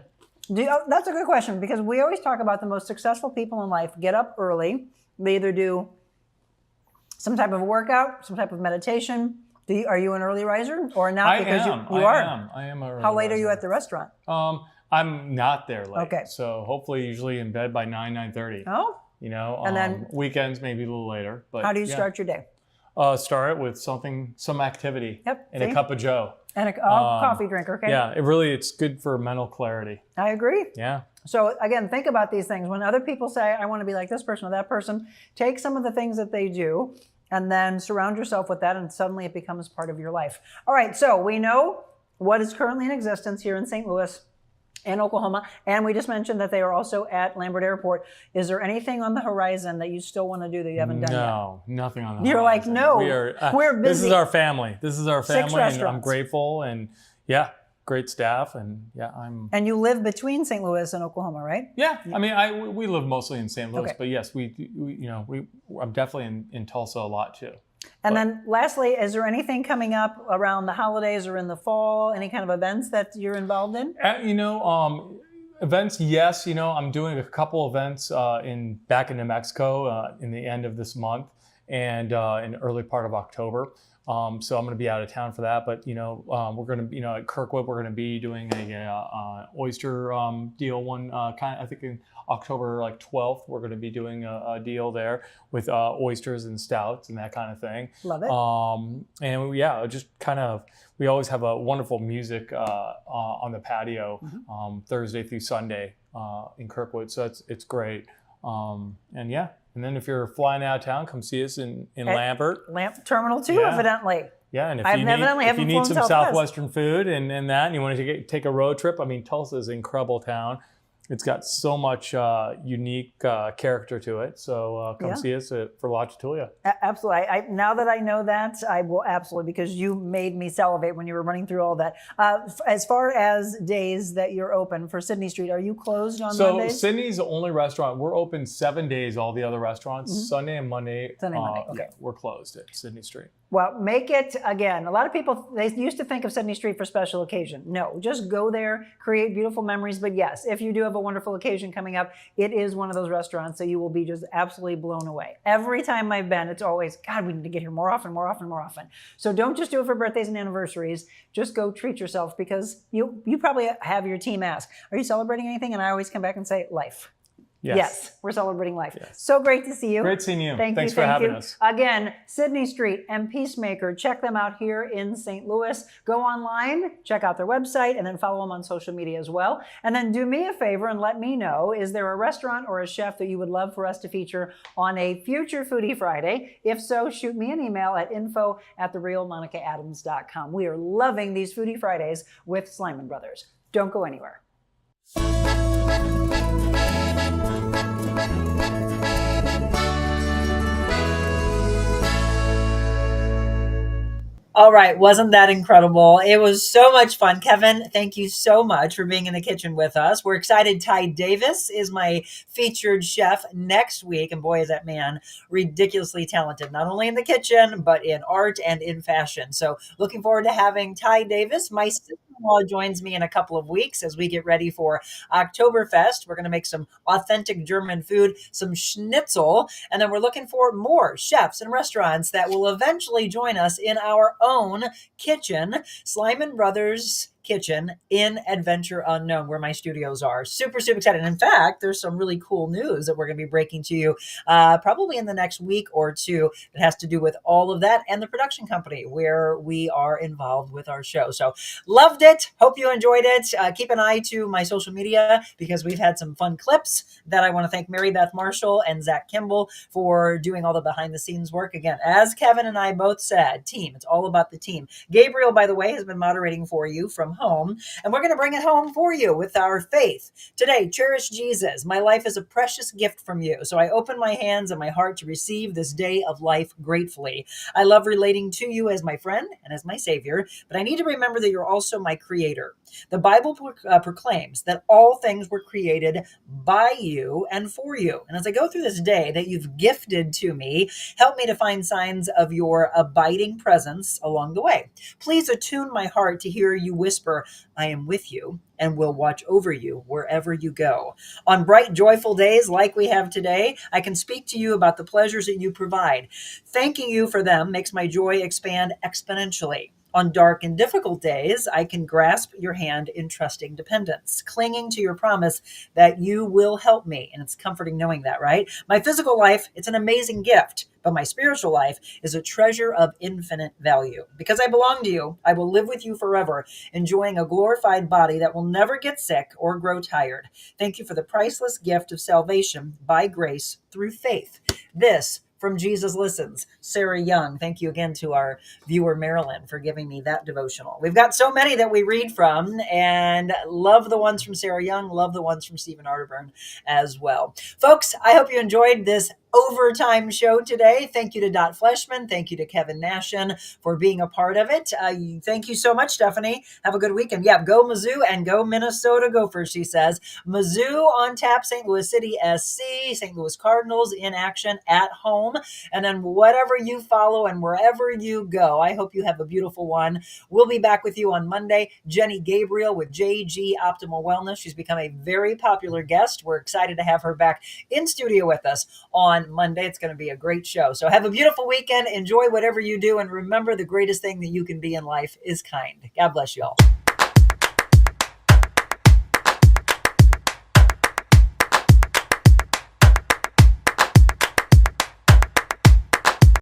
That's a good question because we always talk about the most successful people in life get up early. They either do some type of workout, some type of meditation. Are you an early riser or not? I Because am. you are. I am a early How late are you riser. at the restaurant? I'm not there late. Okay. So hopefully usually in bed by 9:30. Oh. And then weekends maybe a little later. But how do you start your day? Start it with some activity. Yep. And a cup of Joe. And a coffee drinker, okay? Yeah, it's good for mental clarity. I agree. Yeah. So again, think about these things. When other people say, I want to be like this person or that person, take some of the things that they do and then surround yourself with that and suddenly it becomes part of your life. All right, so we know what is currently in existence here in St. Louis and Oklahoma, and we just mentioned that they are also at Lambert Airport. Is there anything on the horizon that you still want to do that you haven't done yet? No, nothing on the You're horizon. like, no, we're busy. This is our family. This is our 6 family, and I'm restaurants. grateful. And great staff, and I'm. And you live between St. Louis and Oklahoma, right? Yeah, I mean, we live mostly in St. Louis, Okay. but yes, I'm definitely in Tulsa a lot too. And then lastly, is there anything coming up around the holidays or in the fall? Any kind of events that you're involved in? Events, yes. I'm doing a couple events back in New Mexico in the end of this month and in early part of October. So I'm going to be out of town for that. But we're going to, at Kirkwood, we're going to be doing a oyster deal one I think in October 12th. We're going to be doing a deal there with oysters and stouts and that kind of thing. Love it. And just kind of, we always have a wonderful music on the patio Thursday through Sunday in Kirkwood. So it's great. And then if you're flying out of town, come see us in Lambert. Terminal 2, Yeah. evidently. Yeah, and if I've you evidently need, haven't flown some Southwest. Southwestern food and that, and you want to take a road trip, I mean, Tulsa is an incredible town. It's got so much unique character to it. So come see us for La Chatulia. Absolutely. Now that I know that, I will absolutely, because you made me salivate when you were running through all that. As far as days that you're open for Sidney Street, are you closed on Mondays? So Sidney's the only restaurant. We're open 7 days, all the other restaurants. Sunday and Monday, okay. we're closed at Sidney Street. Well, make it, again, a lot of people, they used to think of Sidney Street for special occasion. No, just go there, create beautiful memories. But yes, if you do have a wonderful occasion coming up, it is one of those restaurants that you will be just absolutely blown away. Every time I've been, it's always, God, we need to get here more often. So don't just do it for birthdays and anniversaries. Just go treat yourself, because you probably have your team ask, are you celebrating anything? And I always come back and say, life. Yes, we're celebrating life. So great to see you. Great seeing you. Thanks for having us. Again, Sidney Street and Peacemaker. Check them out here in St. Louis. Go online, check out their website, and then follow them on social media as well. And then do me a favor and let me know, is there a restaurant or a chef that you would love for us to feature on a future Foodie Friday? If so, shoot me an email at info@therealmonicaadams.com. We are loving these Foodie Fridays with Slymon Brothers. Don't go anywhere. All right, wasn't that incredible? It was so much fun. Kevin, thank you so much for being in the kitchen with us. We're excited. Ty Davis is my featured chef next week. And boy, is that man ridiculously talented, not only in the kitchen, but in art and in fashion. So looking forward to having Ty Davis. My sister-in-law joins me in a couple of weeks as we get ready for Oktoberfest. We're going to make some authentic German food, some schnitzel, and then we're looking for more chefs and restaurants that will eventually join us in our own kitchen, Slymon Brothers Kitchen in Adventure Unknown, where my studios are. Super, super excited. In fact, there's some really cool news that we're going to be breaking to you probably in the next week or two that has to do with all of that and the production company where we are involved with our show. So loved it. Hope you enjoyed it. Keep an eye to my social media because we've had some fun clips that I want to thank Mary Beth Marshall and Zach Kimball for doing all the behind the scenes work. Again, as Kevin and I both said, team. It's all about the team. Gabriel, by the way, has been moderating for you from home, and we're going to bring it home for you with our faith. Today, cherish Jesus. My life is a precious gift from you, so I open my hands and my heart to receive this day of life gratefully. I love relating to you as my friend and as my savior, but I need to remember that you're also my creator. The Bible proclaims that all things were created by you and for you. And as I go through this day that you've gifted to me, help me to find signs of your abiding presence along the way. Please attune my heart to hear you whisper, I am with you and will watch over you wherever you go. On bright, joyful days like we have today, I can speak to you about the pleasures that you provide. Thanking you for them makes my joy expand exponentially. On dark and difficult days, I can grasp your hand in trusting dependence, clinging to your promise that you will help me. And it's comforting knowing that, right? My physical life, it's an amazing gift, but my spiritual life is a treasure of infinite value. Because I belong to you, I will live with you forever, enjoying a glorified body that will never get sick or grow tired. Thank you for the priceless gift of salvation by grace through faith. This from Jesus Listens, Sarah Young. Thank you again to our viewer, Marilyn, for giving me that devotional. We've got so many that we read from, and love the ones from Sarah Young, love the ones from Stephen Arterburn as well. Folks, I hope you enjoyed this overtime show today. Thank you to Dot Fleshman. Thank you to Kevin Nashan for being a part of it. Thank you so much, Stephanie. Have a good weekend. Yeah, go Mizzou and go Minnesota Gophers, she says. Mizzou on tap, St. Louis City SC, St. Louis Cardinals in action at home. And then whatever you follow and wherever you go, I hope you have a beautiful one. We'll be back with you on Monday. Jenny Gabriel with JG Optimal Wellness. She's become a very popular guest. We're excited to have her back in studio with us on Monday. It's going to be a great show. So have a beautiful weekend. Enjoy whatever you do. And remember, the greatest thing that you can be in life is kind. God bless you all.